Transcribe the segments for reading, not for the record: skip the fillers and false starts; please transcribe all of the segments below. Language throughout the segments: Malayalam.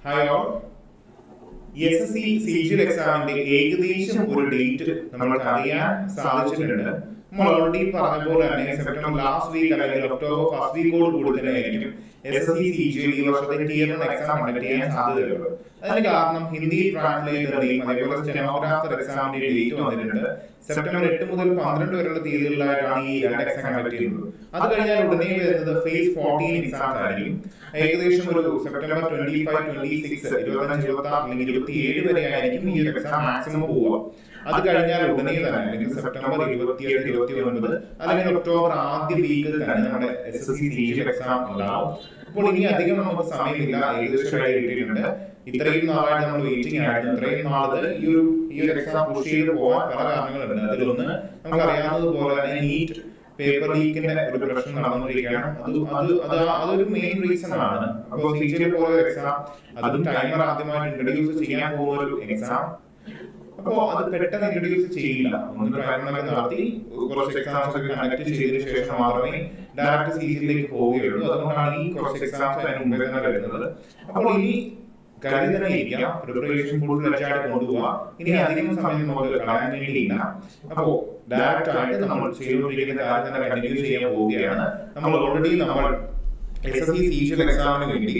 Hi all. SSC CGL എക്സാമിന്റെ ഏകദേശം ഒരു ഡേറ്റ് നമ്മൾക്ക് അറിയാൻ സാധിച്ചിട്ടുണ്ട്. നമ്മൾ ഓൾറെഡി പറഞ്ഞ പോലെ തന്നെ സെപ്റ്റംബർ ലാസ്റ്റ് വീക്ക് അല്ലെങ്കിൽ ഒക്ടോബർ ഫസ്റ്റ് വീക്കോട് കൂടി തന്നെ ആയിരിക്കും SSC CGL ഈ വർഷത്തെ Tier 1 എക്സാം കണ്ടക്ട് ചെയ്യാൻ സാധ്യതയുള്ളത്. അതിന് കാരണം ഹിന്ദി ട്രാൻസ്ലേറ്ററിന്റെയും അതേപോലെ സ്റ്റെനോഗ്രാഫർ എക്സാമിന്റെ ഡേറ്റ് വന്നിട്ടുണ്ട്. സെപ്റ്റംബർ 8 മുതൽ 12 വരെയുള്ള തീയതികളിലായിട്ടാണ് ഈ രണ്ട് എക്സാം കണ്ടക്ട് ചെയ്യുന്നത്. അത് കഴിഞ്ഞാൽ ഉടനെ വരുന്നത് ഫേസ് 14 എക്സാംസ് ആയിരിക്കും. ഏകദേശം ഒരു സെപ്റ്റംബർ 25, 26, 25, 26 അല്ലെങ്കിൽ 27 വരെ ആയിരിക്കും ഈ ഒരു എക്സാം മാക്സിമം പോവുക. അത് കഴിഞ്ഞാൽ ഉടനെ തന്നെ അല്ലെങ്കിൽ സെപ്റ്റംബർ 27, 29 അല്ലെങ്കിൽ ഒക്ടോബർ ആദ്യ വീക്കിൽ തന്നെ നമ്മുടെ SSC CGL എക്സാം ഉണ്ടാവും. അപ്പോൾ ഇനി അധികം നമുക്ക് സമയമില്ല, ഏകദേശം കിട്ടിയിട്ടുണ്ട്. ഇത്രയും നാളായിട്ട് നമ്മൾ വെയിറ്റിംഗ് ആയിരുന്നു. ഇത്രയും നാളത് ഈ ഒരു എക്സാം പുഷ് ചെയ്ത് പോകാൻ പല കാരണങ്ങളുണ്ട്. അതിലൊന്ന് നമുക്ക് അറിയാവുന്നതുപോലെ തന്നെ നീറ്റ് പേപ്പർ ലീക്കിന്റെ ഒരു പ്രശ്നം നടന്നുകൊണ്ടിരിക്കുകയാണ്. അതൊരു മെയിൻ റീസൺ ആണ്. അപ്പോൾ CGL പോലെ എക്സാം അതും ടൈമർ ആദ്യമായിട്ട് ഇൻട്രൊഡ്യൂസ് ചെയ്യാൻ പോകുന്ന ഒരു എക്സാം. അപ്പോൾ അത് പെട്ടെന്ന് ഇൻട്രൊഡ്യൂസ് ചെയ്യില്ല. ഒന്ന് ട്രയലൊക്കെ നടത്തി കുറച്ച് എക്സാംസ് ഒക്കെ കണ്ടക്ട് ചെയ്തതിനു ശേഷം മാത്രമേ ഡയറക്റ്റ് CGL പോവുകയുള്ളൂ. അതുകൊണ്ടാണ് ഈ കുറച്ച് എക്സാംസ് അതിന് മുമ്പേ തന്നെ വരുന്നത്. അപ്പോൾ ഇനി കരുതി തന്നെ ഇരിക്കാം, പ്രിപ്പറേഷൻ ഫുൾ ഫ്ലെഡ്ജായിട്ട് കൊണ്ടുപോകാം. ഇനി അധികം സമയം നമുക്ക് കളയാൻ വേണ്ടിയില്ല. അപ്പോൾ ഡയറക്റ്റ് ആയിട്ട് നമ്മൾ ചെയ്തുകൊണ്ടിരിക്കുന്ന കാര്യം തന്നെ കണ്ടിന്യൂ ചെയ്യാൻ പോവുകയാണ്. നമ്മൾ ഓൾറെഡി SSC CGL എക്സാമിന് വേണ്ടി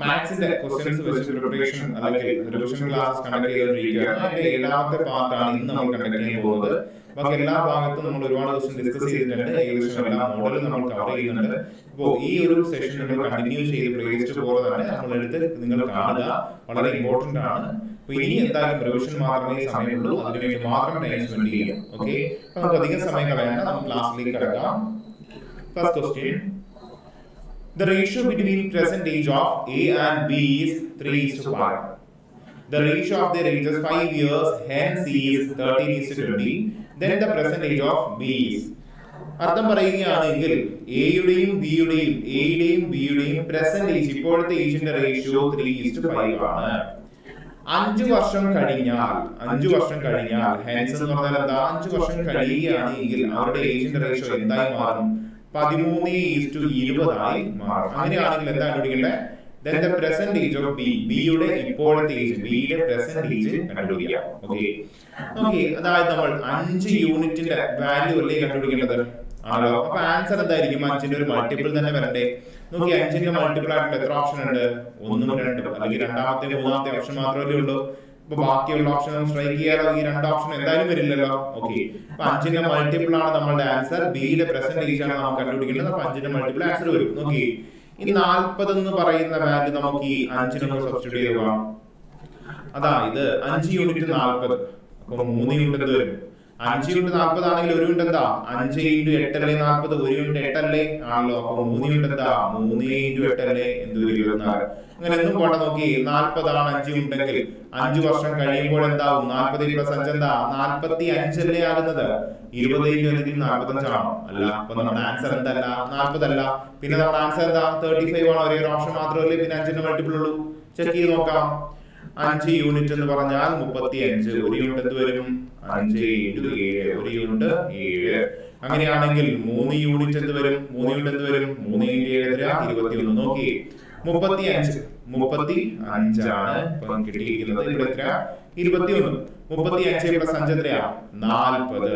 മാത്സിന്റെ ക്വസ്റ്റ്യൻസ് വെച്ച് പ്രിപ്പറേഷൻ അല്ലെങ്കിൽ റിവിഷൻ ക്ലാസ് കണ്ടക്ട് ചെയ്തുകൊണ്ടിരിക്കുകയാണ്. അതിന്റെ 7ാമത്തെ പാർട്ടാണ് ഇന്ന് നമ്മൾ കണ്ടക്ട് ചെയ്യാൻ പോകുന്നത്. ബാക്കി എല്ലാ ഭാഗത്തും നമ്മൾ ഒരുപാട് ക്വസ്റ്റ്യൻ ഡിസ്കസ് ചെയ്തിട്ടുണ്ട്. ഏകദേശം എല്ലാ മോഡലും നമ്മൾ കവർ ചെയ്യുന്നുണ്ട്. അപ്പോൾ ഈ ഒരു സെഷൻ നിങ്ങൾ കണ്ടിന്യൂ ചെയ്ത് പ്ലേലിസ്റ്റ് പോലെ തന്നെ നമ്മൾ എടുത്ത് നിങ്ങൾ കാണുക, വളരെ ഇമ്പോർട്ടന്റ് ആണ്. അപ്പൊ ഇനി എന്തായാലും റിവിഷൻ മാത്രമേ സമയമുള്ളൂ, അതിനുവേണ്ടി മാത്രം ടൈം സ്പെൻഡ് ചെയ്യാം. ഓക്കെ, നമുക്ക് അധികം സമയം കളയണ്ട, നമുക്ക് ക്ലാസ്സിലേക്ക് കിടക്കാം. First question. The ratio between present age of A and B is 3:5. The ratio of their ages 5 years, hence C is 13:20. Then the present age of B is. അർത്ഥം പറയുകയാണെങ്കിൽ എയുടെയും ബിയുടെയും പ്രസന്റ് ഏജ്, ഇപ്പോഴത്തെ ഏജിന്റെ റേഷ്യോ 3:5 ആണ്. 5 വർഷം കഴിഞ്ഞാൽ ഹെൻസ് എന്ന് പറഞ്ഞാൽ എന്താ, 5 വർഷം കഴിയുകയാണെങ്കിൽ അവരുടെ ഏജിന്റെ റേഷ്യോ എന്തായി മാറും? 13:20 ആയി മാറും. അങ്ങനെയാണെങ്കിൽ എന്താ കണ്ടുപിടിക്കേണ്ടത്? Then the present age of B, ബിയുടെ ഇപ്പോഴത്തെ ഏജ്, ബിയുടെ പ്രസന്റ് ഏജ് കണ്ടുപിടിക്കാം. ഓക്കെ, അതായത് നമ്മൾ 5 യൂണിറ്റിന്റെ വാല്യൂ അല്ലേ കണ്ടുപിടിക്കേണ്ടത് ആണല്ലോ. അപ്പൊ ആൻസർ എന്തായിരിക്കും? 5ന്റെ ഒരു മൾട്ടിപ്പിൾ തന്നെ വരണ്ടേ? നോക്കി, 5ന്റെ മൾട്ടിപ്പിൾ ആയിട്ട് എത്ര ഓപ്ഷൻ ഉണ്ട്? 1ഉം 2ഉം, അല്ലെങ്കിൽ രണ്ടാമത്തെ 3ാമത്തെ ഓപ്ഷൻ മാത്രമല്ലേ ഉള്ളൂ. അപ്പൊ ബാക്കിയുള്ള ഓപ്ഷൻ സ്ട്രൈക്ക് ചെയ്യാലോ. ഈ 2 ഓപ്ഷൻ എന്തായാലും വരില്ലല്ലോ. ഓക്കെ, അപ്പൊ 5ന്റെ മൾട്ടിപ്പിൾ ആണ് നമ്മളുടെ ആൻസർ. ബിയുടെ പ്രസന്റ് ഏജ് ആണ് നമുക്ക് കണ്ടുപിടിക്കേണ്ടത്. അപ്പൊ 5ന്റെ മൾട്ടിപ്പിൾ ആൻസർ വരും. നോക്കി, ഈ 40 എന്ന് പറയുന്ന വാല്യൂ നമുക്ക് ഈ 5ന് സബ്സ്റ്റിറ്റ്യൂട്ട് ചെയ്യുക. അതായത് 5 യൂണിറ്റ് 40, അപ്പൊ 3 യൂണിറ്റ് എന്ത് വരും? 5 യൂണിറ്റ് 40 ആണെങ്കിൽ 1 യൂണിറ്റ് എന്താ? 5 × 8 അല്ലേ 40, 1 യൂണിറ്റ് 8 അല്ലേ ആണല്ലോ. അപ്പൊ 3 യൂണിറ്റ് എന്താ? 3 × 8 അല്ലേ എന്ത് വരും? 24. അങ്ങനെ ഒന്നും പോട്ടെ. നോക്കി, 40 ആണ് 5 യൂണിറ്റെങ്കിൽ 5 വർഷം കഴിയുമ്പോൾ എന്താവും? 40 + 5 എന്താ? 45 അല്ലേ ആകുന്നത്? 20 അല്ലെങ്കിൽ 45 ആണോ? അല്ല. അപ്പൊ നമ്മുടെ ആൻസർ എന്തല്ല? 40 അല്ല. പിന്നെ നമ്മുടെ ആൻസർ എന്താ? 35 ആണ്. ഒരേ ഒരു ഓപ്ഷൻ മാത്രമല്ലേ പിന്നെ 5ന്റെ മൾട്ടിപ്പിൾ ഉള്ളൂ. ചെക്ക് ചെയ്ത് നോക്കാം. 5 യൂണിറ്റ് എന്ന് പറഞ്ഞാൽ 35. 1 യൂണിറ്റ് എന്ത് വരും? 5 × 7, 1 യൂണിറ്റ് 7. അങ്ങനെയാണെങ്കിൽ 3 യൂണിറ്റ് എന്ത് വരും? 3 യൂണിറ്റ് എന്ത് വരും? 3 × 7 21. നോക്കി, 35 ആണ് ഇപ്പം കിട്ടിയിരിക്കുന്നത്. ഇവിടെ എത്ര? 21. 35 + 5 എത്രയാ? 40.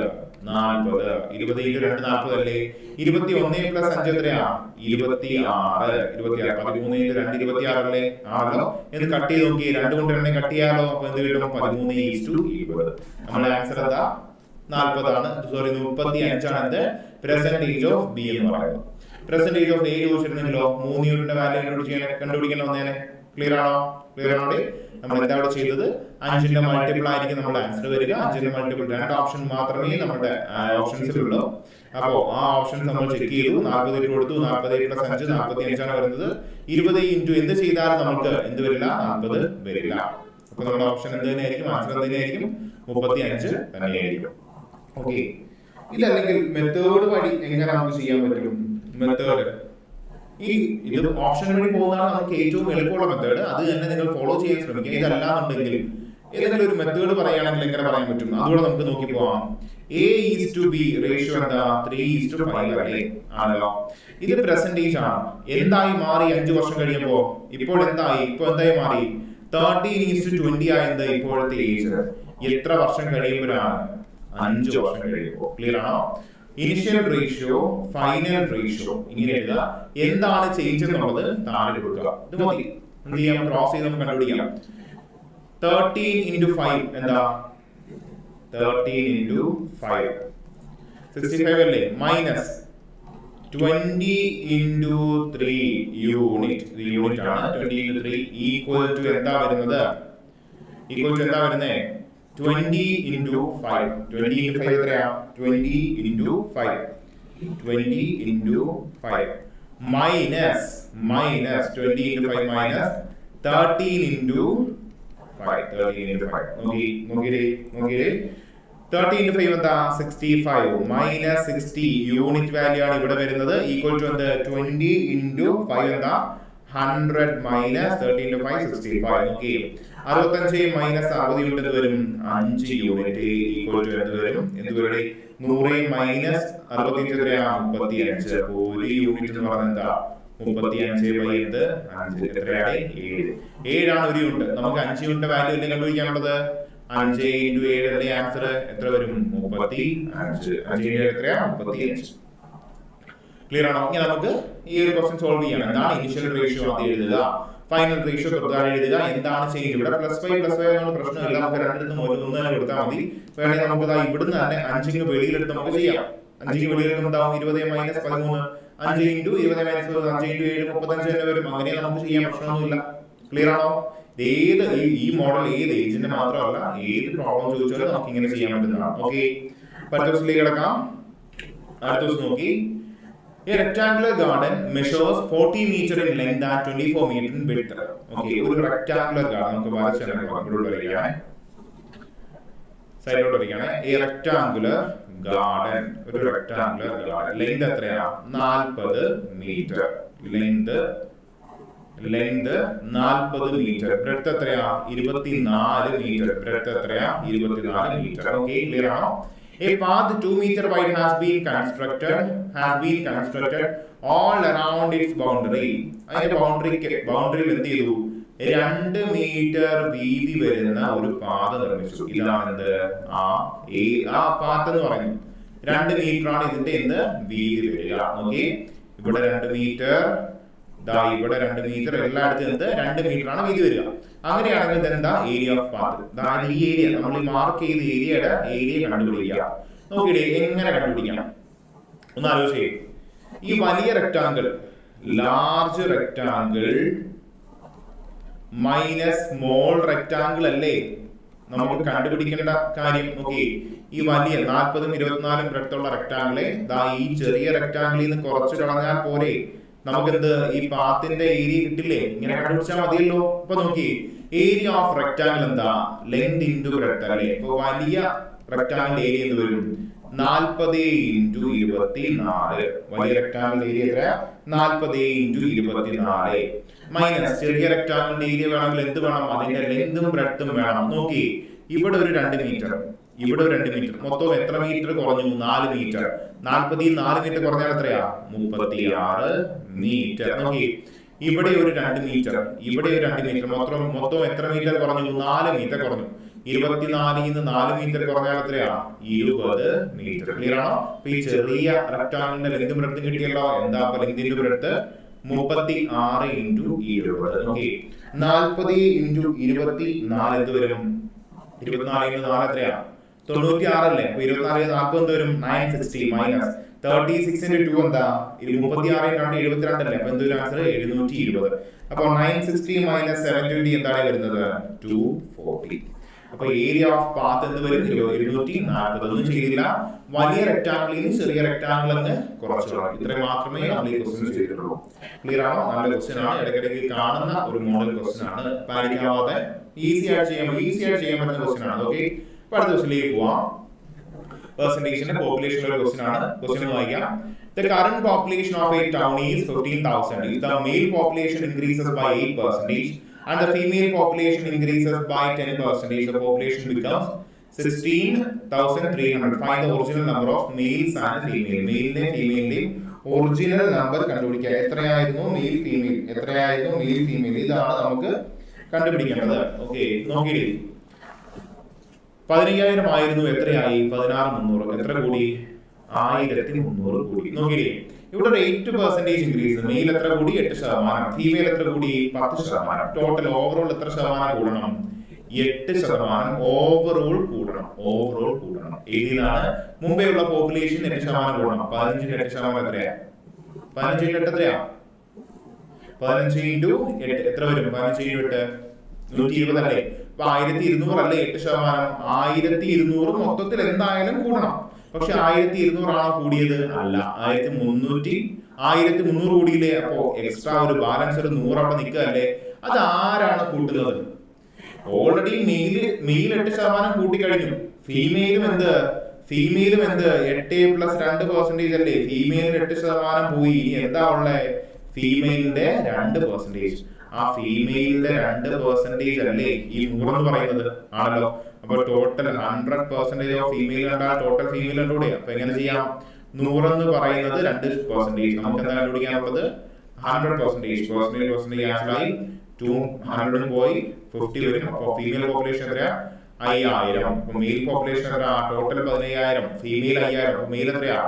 20 × 2 40 അല്ലേ? 21 + 5 എത്രയാ? 26. 13 × 2 26 അല്ലേ ആണല്ലോ. എന്ത് കട്ട് ചെയ്ത് നോക്കി, 2 കൊണ്ട് 2 കട്ട് ചെയ്യാലോ. അപ്പൊ എന്ത് കിട്ടും? 13:20. നമ്മുടെ ആൻസർ എന്താ? 40 ആണ്. സോറി, 35 ആണ് എന്ത് പ്രസന്റ് ഏജ് ഓഫ് ബി എന്ന് പറയുന്നത്. പ്രസന്റ് ഏജ് ഓഫ് എ ചോദിച്ചിരുന്നെങ്കിലോ 3 യൂണിറ്റിന്റെ വാല്യൂ കണ്ടുപിടിക്കണം വന്നേനെ. ക്ലിയർ ആണോ? നമ്മൾ എന്താ അവിടെ ചെയ്തത്? 5ന്റെ മൾട്ടിപ്പിൾ ആയിരിക്കും നമ്മുടെ ആൻസർ വരിക. 5ന്റെ മൾട്ടിപ്പിൾ 2 ഓപ്ഷൻ മാത്രമേ നമ്മുടെ ഓപ്ഷൻസിലുള്ളൂ. അപ്പോ ആ ഓപ്ഷൻസ് നമ്മൾ ചെക്ക് ചെയ്തു. 40 ഇട്ട് കൊടുത്തു. 40 + 5 45 ആണ് വരുന്നത്. 20 × എന്ത് ചെയ്താലും നമുക്ക് എന്ത് വരില്ല? 40 വരില്ല. അപ്പൊ നമ്മുടെ ഓപ്ഷൻ എന്ത് തന്നെയായിരിക്കും? ആൻസർ എന്ത് തന്നെയായിരിക്കും? 35 തന്നെയായിരിക്കും. ഓക്കെ, ഇതല്ലെങ്കിൽ മെത്തേഡ് വഴി എങ്ങനെ നമുക്ക് ചെയ്യാൻ പറ്റും? മെത്തേഡ് ഇത് ഓപ്ഷൻ വഴി പോകുന്നതാണ് നമുക്ക് ഏറ്റവും എളുപ്പമുള്ള മെത്തേഡ്. അത് തന്നെ നിങ്ങൾ ഫോളോ ചെയ്യാൻ ശ്രമിക്കുക. ഇതല്ലാന്നുണ്ടെങ്കിൽ ഏതെങ്കിലും ഒരു മെത്തേഡ് പറയുകയാണെങ്കിൽ എങ്ങനെ പറയാൻ പറ്റും? അതുകൂടെ നമുക്ക് നോക്കി പോവാം. A is to B ratio എന്താ 3:5 അല്ലേ ആണല്ലോ. ഇത് പെർസെന്റേജ് ആണ്. എന്തായി മാറി 5 വർഷം കഴിയുമ്പോൾ? ഇപ്പോൾ എന്തായി മാറി 13:20 ആയത് ഇപ്പോഴത്തെ ഏജ്. എത്ര വർഷം കഴിയുമ്പോഴാണ്? 5 വർഷം കഴിയുമ്പോൾ. ക്ലിയർ ആണോ? ഇനിഷ്യൽ റേഷ്യോ, ഫൈനൽ റേഷ്യോ ഇങ്ങനെ എഴുതുക. എന്താണ് ചേഞ്ച് എന്നുള്ളത് താഴെ കൊടുക്കുക. ഇത് മതി. എന്ത് ചെയ്യാം? ക്രോസ് ചെയ്ത് നമുക്ക് കണ്ടുപിടിക്കാം. 13 into 5 എന്താ? 13 into 5 65 അല്ലേ? Minus 20 into 3 unit. ഇത് യൂണിറ്റ് ആണ്. 20 into 3 ഈക്വൽ ടു എന്താ വരുന്നത്? 20 into 5. 20 into 5 എത്രയാ? 20 into 5 minus 20 into 5 minus 13 into 5. 13 into 5 എന്താ? 65 minus 60 യൂണിറ്റ് വാല്യൂ ആണ് ഇവിടെ വരുന്നത്. ഈക്വൽ ടു എന്ത്? 20 into 5 എന്താ? 100 minus 13 into 5 65. ഓക്കെ, 65 മൈനസ് 60 കൊണ്ട് എന്ത് വരും? 5 യൂണിറ്റ്. ഈക്വൽ ടു എന്ത് വരും? 100 മൈനസ് 65 എത്രയാ? 35. അപ്പോൾ ഒരു യൂണിറ്റ് എന്ന് പറഞ്ഞാൽ എന്താ? 35/5 എത്രയാണ്? 7 ആണ് ഒരു യൂണിറ്റ്. നമുക്ക് 5 യൂണിറ്റ് വാല്യൂ അല്ലേ കണ്ടുപിടിക്കാനുള്ളത്? 5 into 7 അല്ലേ ആൻസർ? എത്ര വരും? 35. 5 into 7 എത്രയാ? 35. ക്ലിയർ ആണോ? ഇനി നമുക്ക് ഈ ഒരു ക്വസ്റ്റ്യൻ സോൾവ് ചെയ്യണം. എന്താണ് ഇനിഷ്യൽ റേഷ്യോ? അത് എഴുതുക. ഫൈനൽ റേഷ്യോ തൊട്ടാണ് എഴുതുക. എന്താണ് ചേഞ്ച്? ഇവിടെ +5 എന്നുള്ള പ്രശ്നമില്ല. നമുക്ക് രണ്ടിടത്തും ഒന്ന് തന്നെ കൊടുത്താൽ മതി. വേണമെങ്കിൽ നമുക്ക് ഇവിടുന്ന് തന്നെ 5 വെളിയിലെടുത്ത് നമുക്ക് ചെയ്യാം. 5 വെളിയിലെടുത്ത് എന്താവും? 20 മൈനസ് 13. 5 into 20 മൈനസ് 5 into 7 35 തന്നെ വരും. അങ്ങനെ നമുക്ക് ചെയ്യാൻ പ്രശ്നമൊന്നുമില്ല. ക്ലിയർ ആണോ? ഏത് ഈ മോഡൽ ഏത് ഏജിന്റെ മാത്രമല്ല, ഏത് പ്രോബ്ലം ചോദിച്ചാലും നമുക്ക് ഇങ്ങനെ ചെയ്യാൻ പറ്റുന്നതാണ്. ഓക്കെ, അടുത്ത ദിവസത്തിലേക്ക് കിടക്കാം. അടുത്ത ദിവസം നോക്കി. A rectangular garden measures 40 meter in length and 24 meter in width. Okay, ഒരു rectangular garden നമുക്ക് വരച്ചാൽ ഇങ്ങോട്ട് വരികയാണ്. സൈഡിലോട്ട് വരികയാണ്. A rectangular garden, ഒരു rectangular garden. ലെങ്ത് എത്രയാ? 40 മീറ്റർ. Length 40 metre. ബ്രെഡ്ത്ത് എത്രയാ? 24 മീറ്റർ. ബ്രെഡ്ത്ത് എത്രയാ? 24 മീറ്റർ. ഓക്കെ, ക്ലിയർ ആണോ? A path 2 meter wide has been constructed all around its boundary. അതിന്റെ ബൗണ്ടറിയിൽ എന്ത് ചെയ്തു? 2 മീറ്റർ വീതി വരുന്ന ഒരു പാത നിർമ്മിച്ചു. ഇതാണെന്ത്? ആ പാത്ത് എന്ന് പറയുന്നത് 2 മീറ്റർ ആണ് ഇതിന്റെ എന്ത് വീതി വരിക. ഓക്കെ, ഇവിടെ 2 മീറ്റർ, ഇവിടെ 2 മീറ്റർ, എല്ലായിടത്തും എന്ത് 2 മീറ്റർ ആണ് വീതി വരിക. അങ്ങനെയാണെങ്കിൽ ഇതെന്താ? Area of path. ഈ ഏരിയ നമ്മൾ മാർക്ക് ചെയ്ത ഏരിയ കണ്ടുപിടിക്കുക. നോക്കിയിടേ, എങ്ങനെ കണ്ടുപിടിക്കണം ഒന്ന് ആലോചിച്ചേ. ഈ വലിയ rectangle, large rectangle minus small rectangle അല്ലേ നമുക്ക് കണ്ടുപിടിക്കേണ്ട കാര്യം. നോക്കി, ഈ വലിയ 40ഉം 24ഉം ബ്രെഡ്ത്തുള്ള റെക്ടാങ്കിളെ ഈ ചെറിയ റെക്ടാങ്കിളിൽ നിന്ന് കുറച്ച് കളഞ്ഞാൽ പോരെ നമുക്കെന്ത്? ഈ പാത്തിന്റെ ഏരിയ കിട്ടില്ലേ? ഇങ്ങനെ കണ്ടുപിടിച്ചാൽ മതിയല്ലോ. അപ്പൊ നോക്കി, ഏരിയ ഓഫ് റെക്ടാങ്കിൾ എന്താ? ലെങ്ത് ഇൻറ്റു ബ്രെഡ്ത്ത് അല്ലേ. ഇപ്പൊ വലിയ റെക്ടാങ്കിൾ ഏരിയ എന്ത് വരും? 40 into 24. വലിയ റെക്ടാങ്കിൾ ഏരിയ എത്ര? 40 into 24 മൈനസ് ചെറിയ റെക്ടാങ്കിൾ ഏരിയ വേണമെങ്കിൽ എന്ത് വേണം? അതിന്റെ ലെങ്തും ബ്രെഡ്ത്തും വേണം. നോക്കി, ഇവിടെ ഒരു 2 മീറ്റർ, ഇവിടെ ഒരു 2 മീറ്റർ. മൊത്തം എത്ര മീറ്റർ കുറഞ്ഞു? 4 മീറ്റർ. 40 4 മീറ്റർ കുറഞ്ഞാൽ എത്രയാ? 36 മീറ്റർ. നോക്കി, ഇവിടെ ഒരു 2 മീറ്റർ, ഇവിടെ ഒരു 2 മീറ്റർ. മൊത്തം എത്ര മീറ്റർ കുറഞ്ഞു? 4 മീറ്റർ കുറഞ്ഞു. 24 4 മീറ്റർ കുറഞ്ഞാൽ എത്രയാ? 20 മീറ്റർ. ക്ലിയർ ആണോ? അപ്പൊ ഈ ചെറിയ റെക്ടാങ്കിളിന്റെ ലെങ്തും ബ്രെഡ്ത്തും കിട്ടിയല്ലോ. എന്താ അപ്പൊ ലെങ്തിന്റെ ബ്രെഡ്ത്ത്? 36 into 20. ഓക്കെ, 40 into 24 എന്ത് വരും? 24 into 4 എത്രയാ? 96 അല്ലേ. അപ്പൊ 24 40 എന്ത് വരും? 960 മൈനസ് 36 into 2 എന്താ? 36 2 72 അല്ലേ. അപ്പൊ എന്ത് വരും ആൻസർ? 720. അപ്പൊ 960 മൈനസ് 720 എന്താണ് വരുന്നത്? 240. അപ്പൊ ഏരിയ ഓഫ് പാത്ത് എന്ത് വരും? 240. ഒന്നും ചെയ്തില്ല. വലിയ റെക്ടാങ്കിളിൽ നിന്ന് ചെറിയ റെക്ടാങ്കിൾ അങ്ങ് കുറച്ചു. ഇത്രയും മാത്രമേ നമ്മൾ ഈ ക്വസ്റ്റ്യൻ ചെയ്തിട്ടുള്ളൂ. ക്ലിയർ ആണോ? നല്ല ക്വസ്റ്റ്യൻ ആണ്. ഇടയ്ക്കിടയ്ക്ക് കാണുന്ന ഒരു മോഡൽ ക്വസ്റ്റ്യൻ ആണ്. പാനിക്കാവാതെ ഈസി ആയിട്ട് ചെയ്യാൻ പറ്റുന്ന ക്വസ്റ്റ്യൻ ആണ്. ഓക്കെ, അപ്പൊ അടുത്ത ക്വസ്റ്റ്യനിലേക്ക് പോവാം. പെർസെന്റേജിന്റെ പോപ്പുലേഷൻ ഒരു ക്വസ്റ്റ്യൻ ആണ്. ക്വസ്റ്റ്യൻ വായിക്കാം. The current population of a town is 15,000. If the male population increases by 8% and the female population increases by 10%, the population becomes 16,300. Find the original number of males and female. മെയിലിന്റെയും ഫീമെയിലിന്റെയും ഒറിജിനൽ നമ്പർ കണ്ടുപിടിക്കുക. എത്രയായിരുന്നു മെയിൽ ഫീമെയിൽ, എത്രയായിരുന്നു മെയിൽ ഫീമെയിൽ, ഇതാണ് നമുക്ക് കണ്ടുപിടിക്കേണ്ടത്. ഓക്കെ, നോക്കിയില്ലേ 15,000 ആയിരുന്നു, എത്രയായി 16,300, എത്ര കൂടി 1,300 കൂടി. നോക്കിയില്ലേ ഇവിടെ ഒരു 8% ഇൻക്രീസ്. മെയിൽ എത്ര കൂടി 8%, ഫീമെയിൽ എത്ര കൂടി 10%. ടോട്ടൽ ഓവറോൾ എത്ര ശതമാനം കൂടണം 8% ഓവറോൾ കൂടണം. ഓവറോൾ കൂടണം ഏതിനാണ്? മുംബൈയുള്ള പോപ്പുലേഷൻ 8% കൂടണം. 15 8% എത്രയാ? 15 8 എത്രയാ? 15 ഇൻറ്റു 8 എത്ര വരും? 15 ഇൻറ്റു 8 120 അല്ലേ? അപ്പൊ 1200 അല്ലേ 8%? 1200 മൊത്തത്തിൽ എന്തായാലും കൂടണം. പക്ഷെ 1200 ആണോ കൂടിയത്? അല്ല, 1300 കൂടിയില്ലേ? അപ്പോ എക്സ്ട്രാ ഒരു ബാലൻസ് ഒരു 100 അവിടെ നിൽക്കല്ലേ. അത് ആരാണ് കൂട്ടുന്നത്? Already mail 8% കൂട്ടിക്കഴിഞ്ഞു. ഫീമെയിലും എന്ത് 8 പ്ലസ് 2% അല്ലേ? ഫീമെയിലിന് 8% പോയി. ഇനി എന്താ ഉള്ളത്? ഫീമെയിലിന്റെ 2%. ആ ഫീമെയിലിന്റെ 2% അല്ലേ ഈ 100 എന്ന് പറയുന്നത്? ആണല്ലോ. അപ്പൊ ടോട്ടൽ 100% ഓഫ് ഫീമെയിൽ കണ്ടാൽ ടോട്ടൽ ഫീമെയിൽ കണ്ടുകൂടെ? അപ്പൊ എങ്ങനെ ചെയ്യാം? 100 എന്ന് പറയുന്നത് 2%. നമുക്ക് എന്താ കണ്ടുപിടിക്കാനുള്ളത്? 100%. ആയി 200 പോയി 50 വരും. അപ്പൊ ഫീമെയിൽ പോപ്പുലേഷൻ എത്രയാ? 5000. അപ്പൊ മെയിൽ പോപ്പുലേഷൻ എത്ര? Total 15,000, female 5000. മെയിൽ എത്രയാ?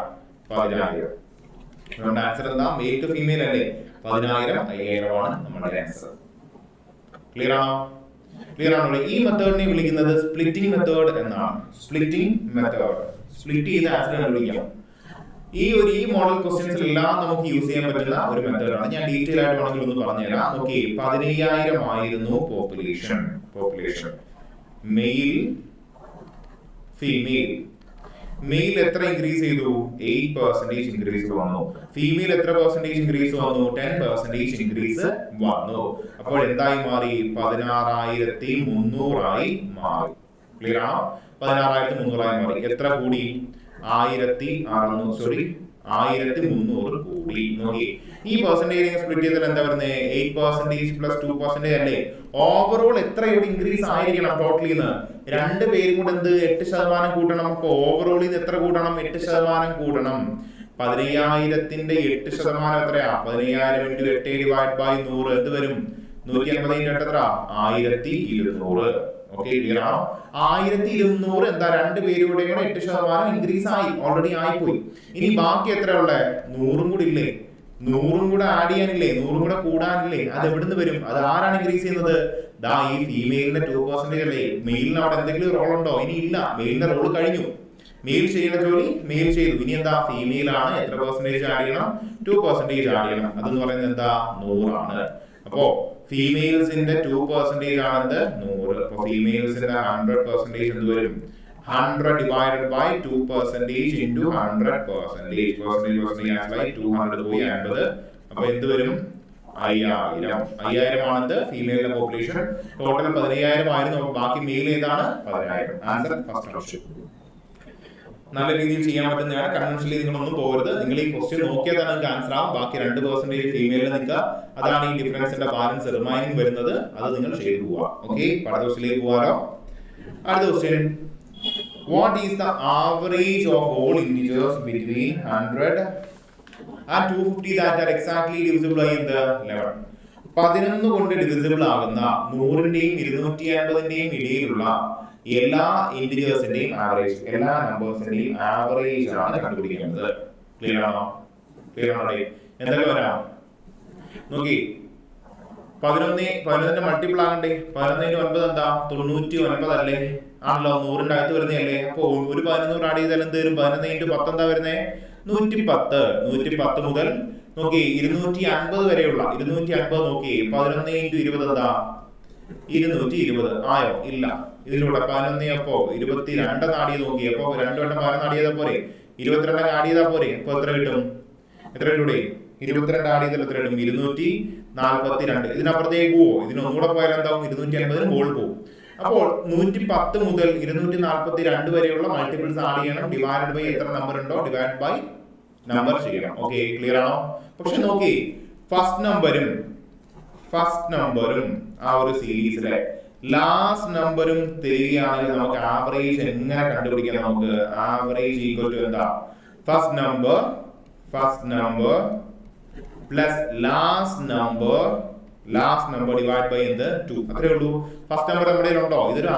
10,000. അതുകൊണ്ട് ആൻസർ എന്താ? മെയിൽ ടു ഫീമെയിൽ അല്ലേ? 10,000 5000 ആണ് നമ്മുടെ ആൻസർ. ക്ലിയർ ആണോ? ക്ലിയർ ആണോ? ഈ മെത്തേഡിനെ വിളിക്കുന്നത് സ്പ്ലിറ്റിംഗ് മെത്തേഡ് എന്നാണ്. Splitting method. സ്പ്ലിറ്റ് ചെയ്ത് ആൻസർ കണ്ടുപിടിക്കാം. ഈ മോഡൽ ക്വസ്റ്റ്യൻസിലെല്ലാം നമുക്ക് യൂസ് ചെയ്യാൻ പറ്റുന്ന ഒരു മെത്തേഡാണ്. ഞാൻ ഡീറ്റെയിൽ ആയിട്ട് വേണമെങ്കിൽ ഒന്ന് പറഞ്ഞുതരാം. ഓക്കെ, 15,000 ആയിരുന്നു പോപ്പുലേഷൻ. Male female. മെയിൽ എത്ര ഇൻക്രീസ് ചെയ്തു? 8% ഇൻക്രീസ് വന്നു. ഫീമെയിൽ എത്ര പെർസെന്റേജ് ഇൻക്രീസ് വന്നു? 10% ഇൻക്രീസ് വന്നു. അപ്പോൾ എന്തായി മാറി? 16,300 ആയി മാറി. ക്ലിയർ ആണോ? 16,300 ആയി മാറി. എത്ര കൂടി? 1,300 കൂടി. നോക്കി, ഈ പെർസെന്റേജ് സ്പ്ലിറ്റ് ചെയ്താൽ എന്താ വരുന്നത്? 8% പ്ലസ് 2% അല്ലേ? ഓവറോൾ എത്രയോട് ഇൻക്രീസ് ആയിരിക്കണം? ടോട്ടലിന്ന് രണ്ട് പേരും കൂടെ എന്ത് 8% കൂട്ടണം. അപ്പൊ ഓവറോളിൽ നിന്ന് എത്ര കൂടണം? 8% കൂടണം. 15,000ന്റെ 8% എത്രയാ? 15,000 × 8 ഡിവൈഡ് ബൈ 100 എന്ത് വരും? 150 × 8 എത്ര? 1,200. ഓക്കെ, ക്ലിയർ ആണോ? 1,200 എന്താ? രണ്ട് പേരുടെ കൂടെ 8% ഇൻക്രീസ് ആയി, ഓൾറെഡി ആയിപ്പോയി. ഇനി ബാക്കി എത്ര ഉള്ളത്? 100 കൂടി ഇല്ലേ? 100 കൂടെ ആഡ് ചെയ്യാനില്ലേ? 100 കൂടെ കൂടാനില്ലേ? അത് എവിടുന്ന് വരും? അത് ആരാണ് ഇൻക്രീസ് ചെയ്യുന്നത്? ദാ ഈ ഫീമെയിലിന്റെ 2% അല്ലേ? മെയിലിന് അവിടെ എന്തെങ്കിലും റോൾ ഉണ്ടോ? ഇനി ഇല്ല, മെയിലിന്റെ റോൾ കഴിഞ്ഞു. മെയിൽ ചെയ്യേണ്ട ജോലി മെയിൽ ചെയ്തു. ഇനി എന്താ? ഫീമെയിൽ ആണ്. എത്ര പെർസെന്റേജ് ആഡ് ചെയ്യണം? 2% ആഡ് ചെയ്യണം. അതെന്ന് പറയുന്നത് എന്താ? 100 ആണ്. അപ്പോ ഫീമെയിൽസിന്റെ 2% ആണെന്ത്? 100. അപ്പൊ ഫീമെയിൽസിന്റെ 100% എന്ത് വരും? 100 divided by 2% into 100%. Percentage 200 പോയി 50. അപ്പൊ എന്ത് വരും? 5,000 ആണെന്ത്? ഫീമെയിലിന്റെ പോപ്പുലേഷൻ. ടോട്ടൽ 15,000 ആയിരുന്നു. ബാക്കി മെയിൽ ഏതാണ്? 10,000. Answer first option. നല്ല രീതിയിൽ ചെയ്യാൻ പറ്റുന്നതാണ്. കൺവെൻഷനലി നിങ്ങളൊന്നും പോകരുത്. നിങ്ങൾ ഈ ക്വസ്റ്റ്യൻ നോക്കിയാൽ തന്നെ നിങ്ങൾക്ക് ആൻസർ ആവും. ബാക്കി 2% ഫീമെയിലിൽ നിൽക്കുക. അതാണ് ഈ ഡിഫറൻസിന്റെ ബാലൻസ് റിമൈനിങ് വരുന്നത്. അത് നിങ്ങൾ ചെയ്തു പോവാ. ഓക്കെ, അടുത്ത ക്വസ്റ്റ്യനിലേക്ക് പോകാലോ. അടുത്ത question, what is the average of all integers between 100 and 250 that are exactly divisible by the 11? 11 കൊണ്ട് ഡിവിസിബിൾ ആകുന്ന 100ന്റെയും 250ന്റെയും ഇടയിലുള്ള എല്ലാ ഇന്റിജേഴ്സിന്റെയും ആവറേജ്, എല്ലാ നമ്പേഴ്സിന്റെയും ആവറേജ് ആണ് കണ്ടുപിടിക്കുന്നത്. ക്ലിയർ ആണോ? ക്ലിയർ ആണോ? എന്തൊക്കെ വരാം നോക്കി. 11 മൾട്ടിപ്പിൾ ആകണ്ടേ? 11 × 9 എന്താ? 99 അല്ലേ? ആണല്ലോ. 100ന്റെ അകത്ത് വരുന്നതല്ലേ? അപ്പൊ ഒരു 11 ആഡ് ചെയ്താൽ എന്ത് വരും? 11 × 10 എന്താ വരുന്നേ? 110. 110 മുതൽ നോക്കി 250 വരെയുള്ള 250 നോക്കി. 11 × 20 എന്താ? 220 ആയോ? ഇല്ല. ഇതിലൂടെ 11 അപ്പോ 22 ആഡ് ചെയ്ത് നോക്കി. അപ്പൊ 2 വട്ടം 11 ആഡ് ചെയ്താൽ പോരെ? 22 ആഡ് ചെയ്താൽ പോരെ? അപ്പൊ എത്ര കിട്ടും? എത്ര കിട്ടൂടെ? 22 ആഡ് ചെയ്താൽ എത്ര കിട്ടും? 242. ഇതിനപ്പുറത്തേക്ക് പോവോ? ഇതിനൊന്നുകൂടെ പോയാൽ എന്താവും? 250 മുകളിൽ പോകും. അപ്പോൾ 110 മുതൽ 242 വരെയുള്ള മൾട്ടിപ്പിൾസ് ആഡ് ചെയ്യണം. ഡിവൈഡ് ബൈ എത്ര നമ്പർ ഉണ്ടോ ഡിവൈഡ് ബൈ നമ്പർ ചെയ്യണം. ഓക്കെ, ക്ലിയർ ആണോ? പക്ഷെ നോക്കി, ഫസ്റ്റ് നമ്പറും ആ ഒരു സീരീസിലെ ലാസ്റ്റ് നമ്പറും തരികയാണെങ്കിൽ നമുക്ക് ആവറേജ് എങ്ങനെ കണ്ടുപിടിക്കാം? നമുക്ക് ആവറേജ് ഈക്വൽ ടു എന്താ? First number plus last number divide by എന്ത്? 2. അത്രേ ഉള്ളൂ. ഫസ്റ്റ് നമ്പർ നമ്മുടെ ഉണ്ടോ? ഇതൊരു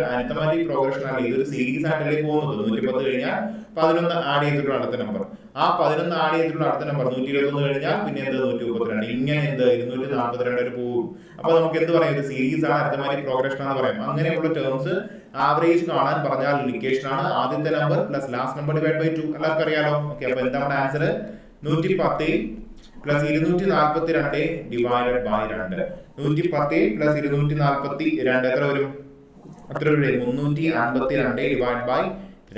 അരിത്തമാറ്റിക് പ്രോഗ്രഷൻ അല്ല, ഇതൊരു സീരീസ് ആയിട്ടല്ലേ പോകുന്നത്. 110 കഴിഞ്ഞാൽ 11 ആഡ് ചെയ്തിട്ടുള്ള അടുത്ത നമ്പർ, ആ 11 ആഡ് ചെയ്തിട്ടുള്ള അടുത്ത നമ്പർ 121 കഴിഞ്ഞാൽ പിന്നെ എന്ത്? 132. ഇങ്ങനെ എന്ത് 242 പോകും. അപ്പൊ നമുക്ക് എന്ത് പറയാം? ഒരു സീരീസ് ആണ്, അരിത്തമാറ്റിക് പ്രോഗ്രഷൻ എന്ന് പറയാം. അങ്ങനെയുള്ള ടേംസ് ആവറേജ് കാണാൻ പറഞ്ഞാൽ ഇൻഡിക്കേഷൻ ആണ് ആദ്യത്തെ number plus last number divide by 2. എല്ലാവർക്കും അറിയാലോ. ഓക്കെ, അപ്പൊ എന്താ നമ്മുടെ answer? 110 plus 242 divided by 2. 110 plus 242 എത്ര വരും? അത്ര വരും 352 ഡിവൈഡ് ബൈ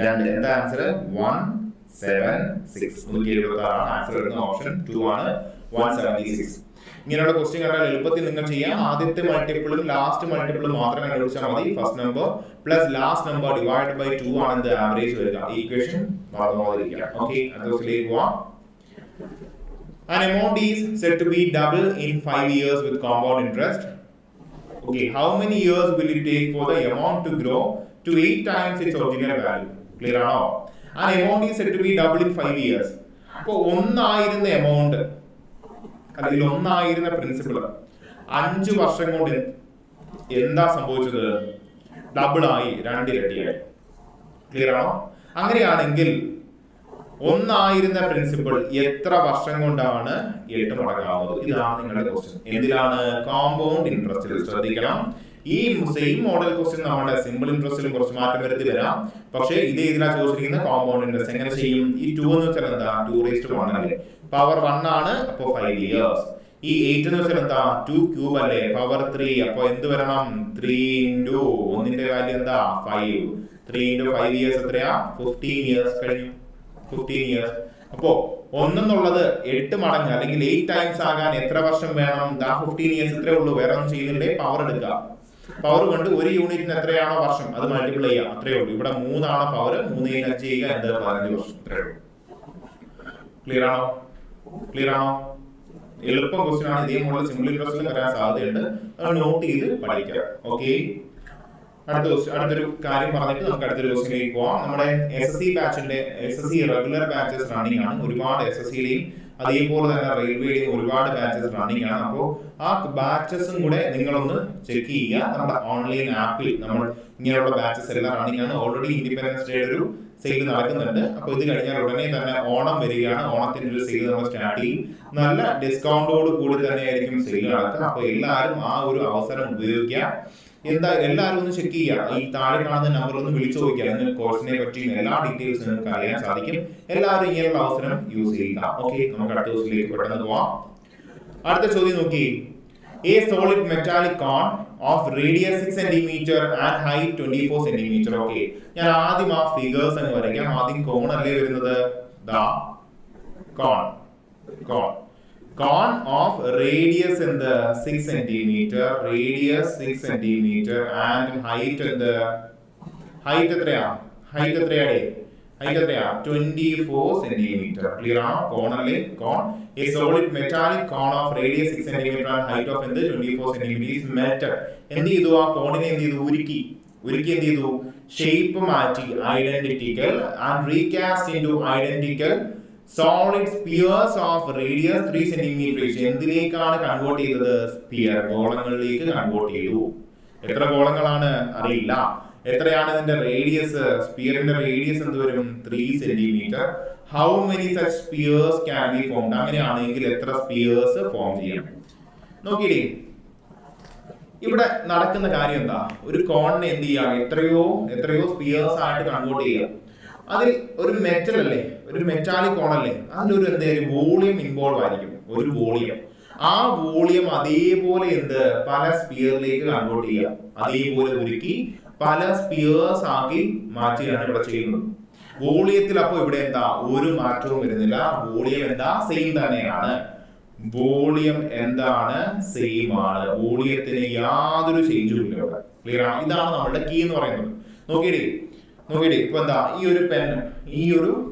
2. എന്താ ആൻസർ? 176. 176 ആണ് ആൻസർ വരുന്നത്. ഓപ്ഷൻ 2 ആണ് 176. ഇങ്ങനെയുള്ള ക്വസ്റ്റ്യൻ കണ്ടാൽ എളുപ്പത്തിൽ നിങ്ങൾ ചെയ്യാം. ആദ്യത്തെ മൾട്ടിപ്പിളും ലാസ്റ്റ് മൾട്ടിപ്പിളും മാത്രം കണ്ടുപിടിച്ചാൽ മതി. First number plus last number divide by 2 ആണ് എന്ത്? ആവറേജ് വരിക. ഈക്വേഷൻ മറന്നുപോകാതിരിക്കുക. ഓക്കെ, അടുത്തതിലേക്ക് പോവാം. An amount is said to be double in 5 years with compound interest. Okay, how many years will it take for the amount to grow to 8 times its original value? Clear ആണോ? An amount is said to be double in 5 years. അപ്പോൾ 1,000 എമൗണ്ട് അല്ലെങ്കിൽ 1,000 പ്രിൻസിപ്പിൾ 5 വർഷം കൊണ്ട് എന്താ സംഭവിച്ചത്? ഡബിൾ ആയി, 2 ഇരട്ടിയായി. ക്ലിയർ ആണോ? അങ്ങനെയാണെങ്കിൽ 1,000 പ്രിൻസിപ്പിൾ എത്ര വർഷം കൊണ്ടാണ് 8 മടങ്ങാവുന്നത്? ഇതാണ് നിങ്ങളുടെ ക്വസ്റ്റ്യൻ. എന്തിലാണ്? കോമ്പൗണ്ട് ഇൻട്രസ്റ്റിൽ. ശ്രദ്ധിക്കണം, ഈ സെയിം മോഡൽ ക്വസ്റ്റ്യൻ നമ്മുടെ സിമ്പിൾ ഇൻട്രസ്റ്റിലും കുറച്ച് മാറ്റം വരുത്തി വരാം. പക്ഷേ ഇത് ഇതിലാ ചോദിച്ചിരിക്കുന്ന കോമ്പൗണ്ട് ഇൻട്രസ്റ്റ്. എങ്ങനെ ചെയ്യും? ഈ 2 എന്ന് വെച്ചാൽ എന്താ? 2⁻1 അല്ലേ? പവർ 1 ആണ്, അപ്പോൾ 5 years. ഈ 8 എന്ന് വെച്ചാൽ എന്താ? 2 ക്യൂബ് അല്ലേ? പവർ 3. അപ്പൊ എന്ത് വരണം? 3 into 1ന്റെ വാല്യൂ എന്താ? 5. 3 into 5 years എത്രയാ? 15 years കഴിഞ്ഞു. 15 years. അപ്പോ 1 എന്നുള്ളത് 8 മടങ്ങ് അല്ലെങ്കിൽ 8 ടൈംസ് ആകാൻ എത്ര വർഷം വേണം? 15 years. ഇത്രേ ഉള്ളൂ. വേറെ ഒന്നും ചെയ്യുന്നില്ലേ? പവർ എടുക്കുക. പവർ കൊണ്ട് ഒരു യൂണിറ്റിന് എത്രയാണോ വർഷം അത് മൾട്ടിപ്ലൈ ചെയ്യാം. അത്രേ ഉള്ളൂ. ഇവിടെ 3 ആണ് പവർ. 3 5 ചെയ്യുക എന്ത്? 15 വർഷം. ഇത്രേ ഉള്ളൂ. ക്ലിയർ ആണോ? എളുപ്പം ക്വസ്റ്റ്യൻ ആണ്. ഇതേ മോഡൽ സിമ്പിൾ ഇൻട്രസ്റ്റിലും വരാൻ സാധ്യതയുണ്ട്. അത് നോട്ട് ചെയ്ത് പഠിക്കുക. ഓക്കെ, അടുത്തൊരു കാര്യം പറഞ്ഞിട്ട് നമുക്ക് അടുത്തൊരു ക്വസ്റ്റ്യനിലേക്ക് പോവാം. നമ്മുടെ SSC ബാച്ചിന്റെ SSC റെഗുലർ ബാച്ചസ് റണ്ണിംഗ് ആണ്. ഒരുപാട് SSCയിലെയും അതേപോലെ തന്നെ റെയിൽവേയിലെയും ഒരുപാട് ബാച്ചസ് റണ്ണിംഗ് ആണ്. അപ്പോൾ ആ ബാച്ചസും കൂടെ നിങ്ങളൊന്ന് ചെക്ക് ചെയ്യുക. നമ്മുടെ ഓൺലൈൻ ആപ്പിൽ നമ്മൾ ഇങ്ങനെയുള്ള ബാച്ചസ് എല്ലാം റണ്ണിംഗ് ആണ്. ഓൾറെഡി ഇൻഡിപെൻഡൻസ് ഡേ ഒരു സെയിൽ നടക്കുന്നുണ്ട്. അപ്പോൾ ഇത് കഴിഞ്ഞാൽ ഉടനെ തന്നെ ഓണം വരികയാണ്. ഓണത്തിന്റെ ഒരു സെയിൽ നമ്മൾ സ്റ്റാർട്ട് ചെയ്യും. നല്ല ഡിസ്കൗണ്ടോട് കൂടി തന്നെ ആയിരിക്കും സെയിൽ നടക്കുക. അപ്പോൾ എല്ലാവരും ആ ഒരു അവസരം ഉപയോഗിക്കുക. എല്ലാവരും ഒന്ന് ചെക്ക് ചെയ്യുക. ഈ താഴെ കാണുന്ന നമ്പർ ഒന്ന് വിളിച്ചു നോക്കിയാൽ നിങ്ങൾക്ക് കോഴ്സിനെ പറ്റിയും എല്ലാ ഡീറ്റെയിൽസും നിങ്ങൾക്ക് അറിയാൻ സാധിക്കും. എല്ലാവരും ഇങ്ങനെയുള്ള അവസരം യൂസ് ചെയ്യുക. ഓക്കെ, നമുക്ക് അടുത്ത ദിവസത്തിലേക്ക് പെട്ടെന്ന് പോവാം. അടുത്ത ചോദ്യം നോക്കി. A solid metallic cone of radius 6 cm and height 24 cm. Okay, ഞാൻ ആദ്യം ആ ഫിഗേഴ്സ് അങ്ങ് വരയ്ക്കാം. ആദ്യം കോൺ അല്ലേ വരുന്നത്? ദാ കോൺ ഓഫ് റേഡിയസ് എന്ത്? 6 cm. Radius 6 cm and height എന്ത്? ഹൈറ്റ് എത്രയാ? ഹൈറ്റ് എത്രയാ? 24 cm. ക്ലിയർ ആണോ? കോൺ അല്ലേ? കോൺ. A solid metallic cone of radius 6 cm and height of എന്ത്? 24 cm is melted. എന്ത് ചെയ്തു? ആ കോണിനെ എന്ത് ചെയ്തു? ഉരുക്കി എന്ത് ചെയ്തു? ഷേപ്പ് മാറ്റി identical and recast into identical solid spheres of radius 3 cm. എന്തിലേക്കാണ് convert ചെയ്തത്? സ്പിയർ, ഗോളങ്ങളിലേക്ക് കൺവേർട്ട് ചെയ്തു. എത്ര ഗോളങ്ങളാണ് അറിയില്ല. എത്രയാണ് ഇതിന്റെ റേഡിയസ്? സ്പിയറിന്റെ റേഡിയസ് എന്ത് വരും? 3 cm. How many such spheres can be formed? അങ്ങനെയാണെങ്കിൽ എത്ര സ്പിയേഴ്സ് ഫോം ചെയ്യാം? നോക്കിയില്ലേ, ഇവിടെ നടക്കുന്ന കാര്യം എന്താ? ഒരു കോണിനെ എന്ത് ചെയ്യാം? എത്രയോ സ്പിയേഴ്സ് ആയിട്ട് കൺവേർട്ട് ചെയ്യാം. അതിൽ ഒരു മെറ്റൽ അല്ലേ, ഒരു മെറ്റാലിക് കോൺ അല്ലേ, അതിലൊരു എന്തായാലും വോളിയം ഇൻവോൾവ് ആയിരിക്കും. ഒരു വോളിയം. ആ വോളിയം അതേപോലെ എന്ത്? പല സ്പിയറിലേക്ക് കൺവേർട്ട് ചെയ്യാം. അതേപോലെ ഉരുക്കി പല സ്പിയേഴ്സ് ആക്കി മാറ്റിയാണ് ഇവിടെ ചെയ്യുന്നത്. വോളിയത്തിൽ അപ്പോൾ ഇവിടെ എന്താ? ഒരു മാറ്റവും വരുന്നില്ല. വോളിയം എന്താ? സെയിം തന്നെയാണ്. വോളിയം എന്താണ്? സെയിം ആണ്. വോളിയത്തിന് യാതൊരു ചേഞ്ചും ഇല്ല ഇവിടെ. ക്ലിയർ ആണ്? ഇതാണ് നമ്മുടെ കീ എന്ന് പറയുന്നത്. നോക്കിയിടേ ഇപ്പൊ എന്താ? ഈ ഒരു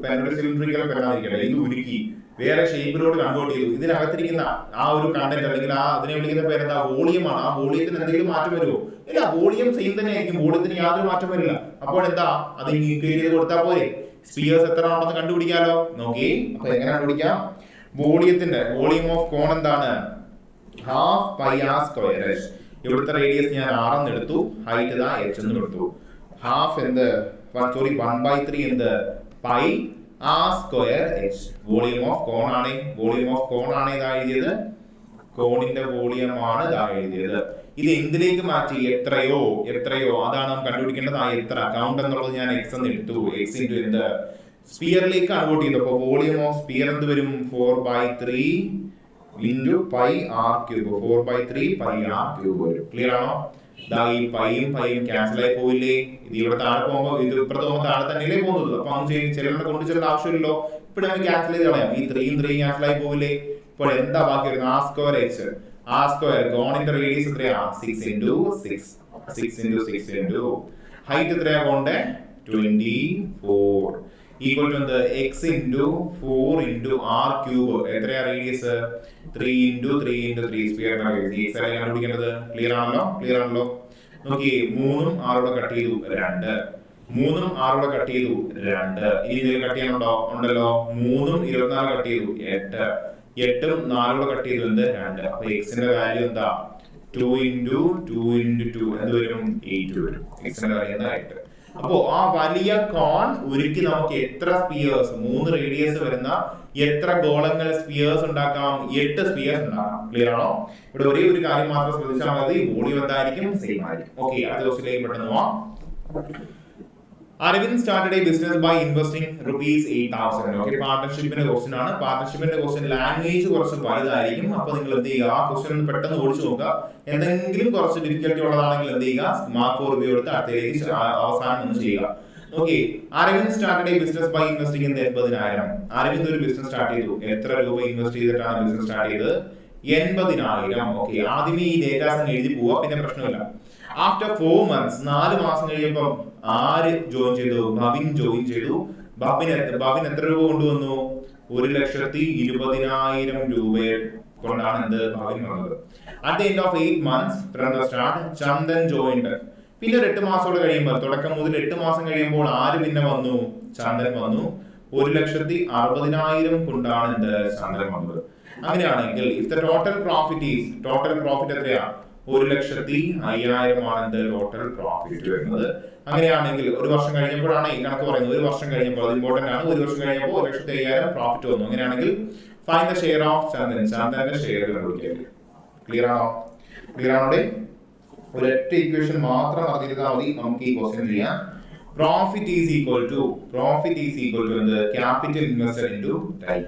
പെൻ ഒരു സിലിണ്ടറിക്കൽ പെൻ ആയിരിക്കട്ടെ. ഇത് ഉരുക്കി വേറെ ഷേപ്പിലോട്ട് കൺവേർട്ട് ചെയ്തു. ഇതിനകത്തിരിക്കുന്ന ആ ഒരു കണ്ടന്റ് അല്ലെങ്കിൽ അതിനെ വിളിക്കുന്ന പേരെന്താ, വോളിയമാണ്. ആ വോളിയത്തിന് എന്തെങ്കിലും മാറ്റം വരുമോ? ഇല്ല, വോളിയം സെയിം തന്നെ ആയിരിക്കും, വോളിയത്തിന് യാതൊരു മാറ്റം വരില്ല. അപ്പോൾ എന്താ, അത് ഈക്വേറ്റ് ചെയ്ത് കൊടുത്താൽ പോരെ, സ്പിയേഴ്സ് എത്ര ആണെന്ന് കണ്ടുപിടിക്കാലോ. നോക്കി, അപ്പൊ എങ്ങനെ കണ്ടുപിടിക്കാം? വോളിയം ഓഫ് കോൺ എന്താണ്? Half pi R square h. ഇവിടുത്തെ റേഡിയസ് ഞാൻ 6 എന്ന് എടുത്തു, ഹൈറ്റ് ഇതാ h എന്ന് എടുത്തു. ഹാഫ് എന്ത്, 1/3 എന്ത്, pi R square H. Volume of cone ആണ്, ഇതാ എഴുതിയത്, കോണിന്റെ വോളിയം ആണ് ഇതാ എഴുതിയത്. ഇത് എന്തിലേക്ക് മാറ്റി? എത്രയോ അതാണ് നാം കണ്ടുപിടിക്കേണ്ടത്. ആ എത്ര കൗണ്ട് എന്നുള്ളത് ഞാൻ x എന്ന് എടുത്തു. x ഇൻറ്റു എന്ത്, സ്പിയറിലേക്ക് കൺവേർട്ട് ചെയ്തു. അപ്പോൾ വോളിയം ഓഫ് സ്പിയർ എന്ത് വരും? 4/3 into pi r cube. 4/3 pi r cube വരും. ക്ലിയർ ആണോ? ഈ പൈയും ക്യാൻസൽ ആയി പോയില്ലേ? ഇത് ഇവിടെ താഴെ പോകുമ്പോൾ ഇത് ഇപ്പുറത്ത് പോകുമ്പോൾ താഴെ തന്നെയല്ലേ പോകുന്നത്. അപ്പൊ ചിലരുടെ കൊണ്ട് ചെല്ലേണ്ട ആവശ്യമില്ലല്ലോ. ഇവിടെ നമുക്ക് ക്യാൻസൽ ചെയ്ത് കളയാം. ഈ 3 ക്യാൻസൽ ആയി പോയില്ലേ? ഇപ്പോൾ എന്താ ബാക്കി വരുന്നത്? R square h. R square, കോണിന്റെ റേഡിയസ് എത്രയാ? 6 ഇൻറ്റു 6 ഹൈറ്റ് എത്രയാ കോണിന്റെ? 24 ഈക്വൽ ടു എന്ത്? x into 4 into r cube. എത്രയാ റേഡിയസ്? 3 ഇൻറ്റു 3 സ്ക്വയറിന്റെ റേഡിയസ്. x കണ്ടുപിടിക്കേണ്ടത്. ക്ലിയർ ആണല്ലോ? നോക്കി, 3ഉം 6 കട്ട് ചെയ്തു 2. 3ഉം 6 കട്ട് ചെയ്തു 2. ഇനി ഇതിൽ കട്ട് ചെയ്യാനുണ്ടോ? ഉണ്ടല്ലോ. 3ഉം 24 കട്ട് ചെയ്തു 8. 8ഉം 4 കട്ട് ചെയ്തു എന്ത്? 2. അപ്പൊ എക്സിന്റെ വാല്യൂ എന്താ? 2 ഇൻറ്റു 2 എന്ത് വരും? 8 വരും. എക്സിന്റെ വാല്യൂ എന്താ? 8. അപ്പോ ആ വലിയ കോൺ ഉരുക്കി നമുക്ക് എത്ര സ്പിയേഴ്സ്, 3 റേഡിയസ് വരുന്ന എത്ര ഗോളങ്ങൾ, സ്പിയേഴ്സ് ഉണ്ടാക്കാം? 8 സ്പിയേഴ്സ് ഉണ്ടാക്കാം. ക്ലിയർ ആണോ? ഇവിടെ ഒരേ ഒരു കാര്യം മാത്രം ശ്രദ്ധിച്ചാൽ മതി, വോളിയം എന്തായിരിക്കും? സെയിം ആയിരിക്കും. ഓക്കെ, അടുത്ത ക്വസ്റ്റ്യനിലേക്ക് പെട്ടെന്ന് പോവാം. Arvind started a business by investing ₹8,000. Okay, പാർട്ണർഷിപ്പിന്റെ ക്വസ്റ്റ്യൻ ആണ്. പാർട്ണർഷിപ്പിന്റെ ക്വസ്റ്റ്യൻ ലാംഗ്വേജ് കുറച്ച് വലുതായിരിക്കും. അപ്പൊ നിങ്ങൾ എന്ത് ചെയ്യുക, ആ ക്വസ്റ്റ്യൻ പെട്ടെന്ന് ഓടിച്ചു നോക്കുക. എന്തെങ്കിലും കുറച്ച് ഡിഫിക്കൽറ്റി ഉള്ളതാണെങ്കിൽ എന്ത് ചെയ്യുക, മാർക്ക് റിവ്യൂ എടുത്ത് അടുത്തേക്ക് അവസാനം ഒന്ന് ചെയ്യുക. Okay, Aravind started a business by investing in 80,000. Aravind ഒരു ബിസിനസ് സ്റ്റാർട്ട് ചെയ്തു. എത്ര രൂപ ഇൻവെസ്റ്റ് ചെയ്തിട്ടാണ് ബിസിനസ് സ്റ്റാർട്ട് ചെയ്തത്? 80,000. ഓക്കെ, ആദ്യമേ ഈ ഡേറ്റാസ് എഴുതി പോവാ, പിന്നെ പ്രശ്നമില്ല. ആഫ്റ്റർ 4 months, 4 മാസം കഴിയുമ്പോൾ ആര് ജോയിൻ ചെയ്തു? ബബിൻ ജോയിൻ ചെയ്തു. ബബിൻ എത്ര രൂപ കൊണ്ടുവന്നു? 1,20,000 രൂപയെ കൊണ്ടാണ് എന്ത് ബബിൻ വന്നത്. At the end of 8 months from the start, Chandan joined. പിന്നെ ഒരു 8 മാസത്തോടെ കഴിയുമ്പോൾ, തുടക്കം മുതൽ 8 മാസം കഴിയുമ്പോൾ ആര് പിന്നെ വന്നു? ചന്ദൻ വന്നു. 1,60,000 കൊണ്ടാണ് എന്ത് ചന്ദൻ വന്നത്. അങ്ങനെയാണെങ്കിൽ ഇഫ് ദ ടോട്ടൽ പ്രോഫിറ്റ് എത്രയാ? 1,05,000 ആണ് ടോട്ടൽ പ്രോഫിറ്റ് വരുന്നത്. അങ്ങനെയാണെങ്കിൽ ഒരു വർഷം കഴിഞ്ഞപ്പോഴാണ് ഈ കണക്ക് പറയുന്നത്. ഒരു വർഷം കഴിഞ്ഞപ്പോൾ, അത് ഇമ്പോർട്ടന്റ് ആണ്. ഒരു വർഷം കഴിഞ്ഞപ്പോൾ 1,05,000 പ്രോഫിറ്റ് വന്നു. അങ്ങനെയാണെങ്കിൽ find the share of Chandan. ചന്ദന്റെ ഷെയർ കണ്ടുപിടിക്കുക. ക്ലിയർ ആണോ? ഒരൊറ്റ ഇക്വേഷൻ മാത്രം അറിഞ്ഞിരുന്നാൽ മതി, നമുക്ക് ഈ ക്വസ്റ്റ്യൻ ചെയ്യാം. പ്രോഫിറ്റ് ഈസ് ഈക്വൽ ടു എന്ത്? Capital invested into time.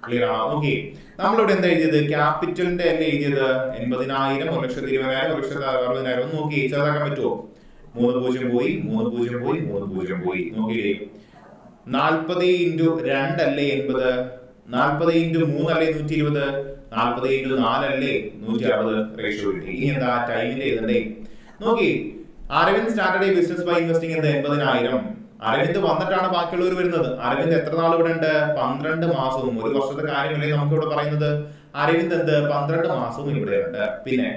Clear ആണോ? ഓക്കെ, നമ്മളിവിടെ എന്താ എഴുതിയത്? ക്യാപിറ്റലിന്റെ അല്ലേ എഴുതിയത്? 80,000, 1,20,000, 1,60,000. ഒന്ന് നോക്കി, ചെറുതാക്കാൻ പറ്റുമോ? 3 പോയി. നോക്കിയേ, 40 ഇൻറ്റു 2 അല്ലേ 80, 40 ഇൻറ്റു 3 അല്ലേ 120, 40 ഇൻറ്റു 4 അല്ലേ 160 റേഷ്യോ കിട്ടി. ഇനി എന്താ ടൈമിന്റെ എഴുതണ്ടേ? നോക്കി, Aravind started a business by investing in 80,000. Aravind വന്നിട്ടാണ് ബാക്കിയുള്ളവർ വരുന്നത്. അരവിന്ദ് എത്ര നാൾ ഇവിടെ ഉണ്ട്? 12 മാസവും. ഒരു വർഷത്തെ കാര്യമല്ലേ നമുക്ക് ഇവിടെ പറയുന്നത്. അരവിന്ദ് എന്ത് 12 മാസവും ഇവിടെ ഉണ്ട്. പിന്നെ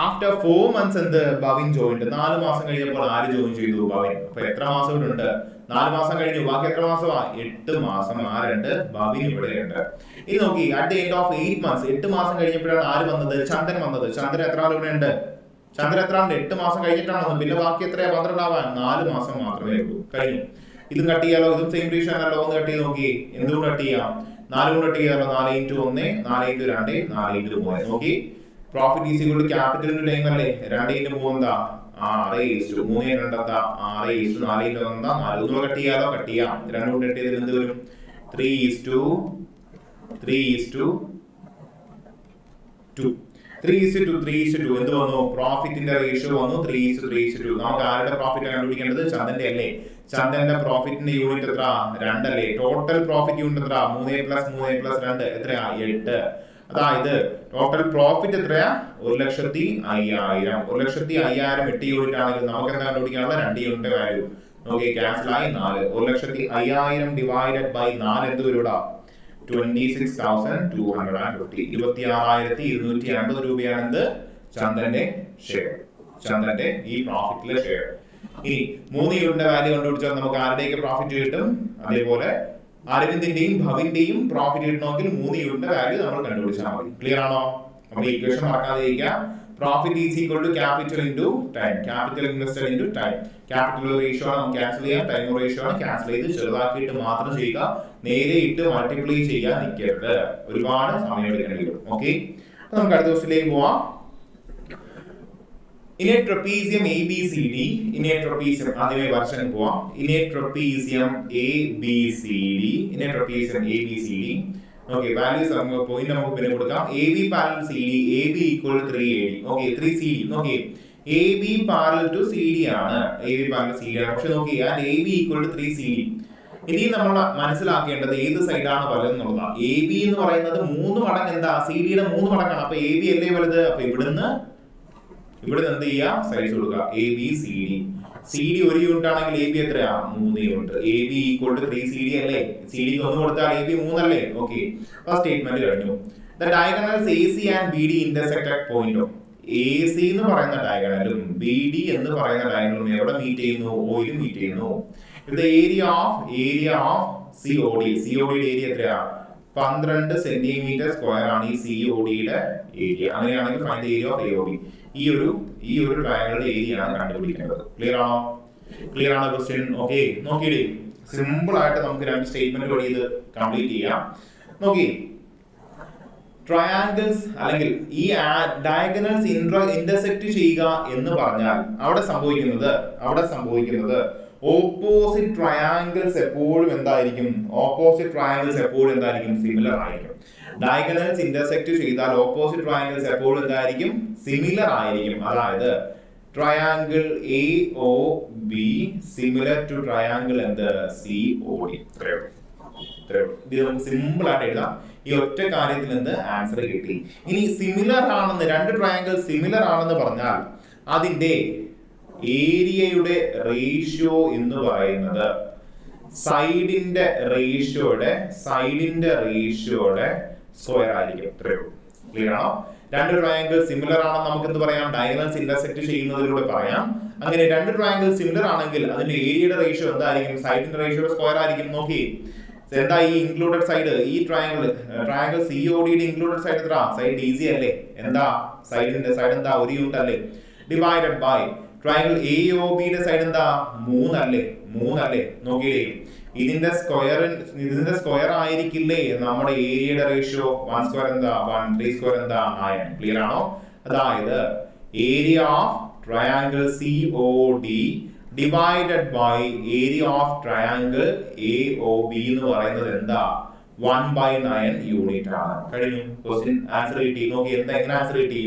ആഫ്റ്റർ 4 months എന്ത് ബവിൻ ജോയിൻഡ്. 4 മാസം കഴിഞ്ഞപ്പോൾ ആര് ജോയിൻ ചെയ്തു? ബവിൻ. അപ്പൊ എത്ര മാസം ഇവിടെ ഉണ്ട്? 4 മാസം കഴിഞ്ഞു. ബാക്കി എത്ര മാസമാ? 8 മാസം. ആരുണ്ട്? ബവിൻ ഇവിടെ ഉണ്ട്. ഇനി നോക്കി, at the end of 8 months, 8 മാസം കഴിഞ്ഞപ്പോഴാണ് ആര് വന്നത്? ചന്ദൻ വന്നത്. ചന്ദൻ എത്ര ആൾ ഇവിടെ ഉണ്ട്? 8 മാസം കഴിഞ്ഞിട്ടാണ്. പിന്നെ ബാക്കി എത്രയാ? 12 ആവാൻ 4 മാസം മാത്രമേ ഉള്ളൂ. കഴിഞ്ഞു. ഇതും കട്ട് ചെയ്യാലോ, ഇതും സെയിം റേഷ്യോ ആണല്ലോ. ഒന്ന് കട്ട് ചെയ്ത് നോക്കി, എന്തുകൊണ്ട് കട്ട് ചെയ്യാം? 4 കൊണ്ട് കട്ട് ചെയ്യാലോ. 4 ഇൻറ്റു 1, 4 ഇൻറ്റു 2, 4 ഇൻറ്റു 3. നോക്കി, profit is equal to capital into time അല്ലേ. 2 ഇൻറ്റു 3 എന്താ? 6:3. 3 ഇൻറ്റു 2 എന്താ? 6:4. 4 ഇൻറ്റു 1 എന്താ? 4. ഒന്നുകൂടെ കട്ട് ചെയ്യാലോ. കട്ട് ചെയ്യാം. 2 കൊണ്ട് കട്ട് ചെയ്തിട്ട് എന്ത് വരും? 3:2. 3:2 എന്ത് വന്നു? പ്രോഫിറ്റിന്റെ റേഷ്യോ വന്നു 3:2. നമുക്ക് ആരുടെ പ്രോഫിറ്റ് കണ്ടുപിടിക്കേണ്ടത്? ചന്ദന്റെ അല്ലേ. ചന്ദന്റെ പ്രോഫിറ്റിന്റെ യൂണിറ്റ് എത്ര? 2 അല്ലേ. ടോട്ടൽ പ്രോഫിറ്റ് യൂണിറ്റ് എത്ര? 3 + 2 എത്രയാ? 8. അതായത് ടോട്ടൽ പ്രോഫിറ്റ് എത്രയാ? 1,05,000. 1,05,000 8 യൂണിറ്റ് ആണെങ്കിൽ നമുക്ക് എന്താ കണ്ടുപിടിക്കാനുള്ള? 2 യൂണിറ്റ് വാല്യൂ. നോക്കി, ക്യാൻസൽ ആയി 4. 1,05,000 ഡിവൈഡഡ് ബൈ 4 എന്ത് വരൂടാ? 26,250. 26,250 രൂപയാണ് എന്ത് ചന്ദന്റെ ഷെയർ, ചന്ദന്റെ ഈ പ്രോഫിറ്റിലെ ഷെയർ. ഇനി 3 യൂണിറ്റിന്റെ വാല്യൂ കണ്ടുപിടിച്ചാൽ നമുക്ക് ആരുടെയൊക്കെ പ്രോഫിറ്റ് കിട്ടും? അതേപോലെ അരവിന്ദിന്റെയും ഭവിന്റെയും പ്രോഫിറ്റ് കിട്ടണമെങ്കിൽ 3 യൂണിറ്റിന്റെ വാല്യൂ നമ്മൾ കണ്ടുപിടിച്ചാൽ മതി. ക്ലിയർ ആണോ? നമ്മൾ ഇക്വേഷൻ മറക്കാതിരിക്കുക. Profit is equal to capital into time. Capital invested into time. Capital ratio ആണ് നമുക്ക് ക്യാൻസൽ ചെയ്യാം, ടൈം റേഷ്യോ ആണ് ക്യാൻസൽ ചെയ്ത് ചെറുതാക്കിയിട്ട് മാത്രം ചെയ്യുക. നേരെ ഇട്ട് മൾട്ടിപ്ലൈ ചെയ്യാൻ നിൽക്കരുത്, ഒരുപാട് സമയം എടുക്കേണ്ടി വരും. ഓക്കെ, നമുക്ക് അടുത്ത ക്വസ്റ്റ്യനിലേക്ക് പോവാം. In a trapezium ABCD, in a trapezium ആദ്യമേ വർഷം പോവാം. In a trapezium ABCD, in a trapezium ABCD. Okay, values നമുക്ക് പോയിന്റ് നമുക്ക് പിന്നെ കൊടുക്കാം. AB parallel CD, AB equal to 3AD. Okay, 3CD. Okay, AB parallel to CD ആണ്, AB parallel CD ആണ്. പക്ഷെ നോക്കി, and AB equal to 3CD. ഇനി നമ്മൾ മനസ്സിലാക്കേണ്ടത് ഏത് സൈഡാണ് വലുത് എന്നുള്ളതാണ്. AB എന്ന് പറയുന്നത് 3 മടങ്ങ് എന്താ, CD യുടെ 3 മടങ്ങാണ്. അപ്പൊ AB അല്ലേ വലുത്. അപ്പൊ ഇവിടുന്ന് എന്ത് ചെയ്യുക, സൈഡ്സ് കൊടുക്കുക. ABCD. CD 1 യൂണിറ്റ് ആണെങ്കിൽ AB എത്രയാ? 3 unit. AB equal to 3CD അല്ലേ? CD ക്ക് 1 കൊടുത്താൽ AB 3 അല്ലേ? ഓക്കെ, ഫസ്റ്റ് സ്റ്റേറ്റ്മെന്റ് കഴിഞ്ഞു. The diagonals AC and BD intersect at point O. AC എന്ന് പറയുന്ന ഡയഗണലും BD എന്ന് പറയുന്ന ഡയഗണലും എവിടെ മീറ്റ് ചെയ്യുന്നു? Oയിൽ മീറ്റ് ചെയ്യുന്നു. The area of COD, COD യുടെ ഏരിയ എത്രയാ? 12 സെന്റിമീറ്റർ സ്ക്വയർ ആണ് ഈ COD യുടെ ഏരിയ. അങ്ങനെയാണെങ്കിൽ find the area of AOB. ഈ ഒരു ട്രയാങ്കിളിന്റെ ഏരിയ ആണ് കണ്ടുപിടിക്കേണ്ടത്. ക്ലിയർ ആണോ? ക്ലിയർ ആണോ ക്വസ്റ്റ്യൻ? ഓക്കെ, നോക്കിയിടേ, സിമ്പിൾ ആയിട്ട് നമുക്ക് 2 സ്റ്റേറ്റ്മെന്റ് വഴി ഇത് കംപ്ലീറ്റ് ചെയ്യാം. നോക്കി, ട്രയാങ്കിൾസ് അല്ലെങ്കിൽ ഈ ഡയഗണൽസ് ഇന്റർസെക്ട് ചെയ്യുക എന്ന് പറഞ്ഞാൽ അവിടെ സംഭവിക്കുന്നത് ഓപ്പോസിറ്റ് ട്രയാങ്കിൾസ് എപ്പോഴും എന്തായിരിക്കും? സിമിലർ ആയിരിക്കും. ഡയഗണൽസ് ഇന്റർസെക്ട് ചെയ്താൽ ഓപ്പോസിറ്റ് ട്രയാങ്കിൾസ് എപ്പോഴും എന്തായിരിക്കും? സിമിലർ ആയിരിക്കും. അതായത് triangle AOB similar to triangle എന്ത്? COD. ഇത് നമുക്ക് സിമ്പിൾ ആയിട്ട് എഴുതാം. ഈ ഒറ്റ കാര്യത്തിൽ നിന്ന് ആൻസർ കിട്ടി. ഇനി സിമിലർ ആണെന്ന്, 2 ട്രയാങ്കിൾ സിമിലർ ആണെന്ന് പറഞ്ഞാൽ അതിന്റെ ഏരിയയുടെ റേഷ്യോ എന്ന് പറയുന്നത് സൈഡിന്റെ റേഷ്യോയുടെ സ്ക്വയർ ആയിരിക്കും. ക്ലിയർ ആണോ? 2 ട്രയാങ്കിൾ സിമിലർ ആണെന്ന് നമുക്ക് എന്ത് പറയാം? ഡയഗണൽസ് ഇന്റർസെക്ട് ചെയ്യുന്നതിലൂടെ പറയാം. അങ്ങനെ 2 ട്രയാങ്കിൾ സിമിലർ ആണെങ്കിൽ അതിന്റെ ഏരിയയുടെ റേഷ്യോ എന്തായിരിക്കും? സൈഡിന്റെ റേഷ്യോയുടെ സ്ക്വയർ ആയിരിക്കും. നോക്കി, എന്താ ഈ ഇൻക്ലൂഡഡ് സൈഡ്? ഈ ട്രയാങ്കിൾ COD യുടെ ഇൻക്ലൂഡഡ് സൈഡ് എത്ര? സൈഡ് DC അല്ലേ? എന്താ സൈഡിന്റെ സൈഡ് എന്താ? 1 യൂണിറ്റ് അല്ലേ? ഡിവൈഡഡ് ബൈ ട്രയാങ്കിൾ AOB യുടെ സൈഡ് എന്താ? 3 അല്ലേ? നോക്കിയേ, ഇതിന്റെ സ്ക്വയർ ആയിരിക്കില്ലേ നമ്മുടെ ഏരിയയുടെ റേഷ്യോ? 1 സ്ക്വയർ എന്താ? 1, 3 സ്ക്വയർ എന്താ? 9. ക്ലിയർ ആണോ? അതായത് area of triangle COD divided by area of triangle AOB എന്ന് പറയുന്നത് എന്താ? 1/9 യൂണിറ്റ് ആണ്. കഴിഞ്ഞു, ക്വസ്റ്റ്യൻ ആൻസർ കിട്ടി. നോക്കി, എങ്ങനെ ആൻസർ കിട്ടി?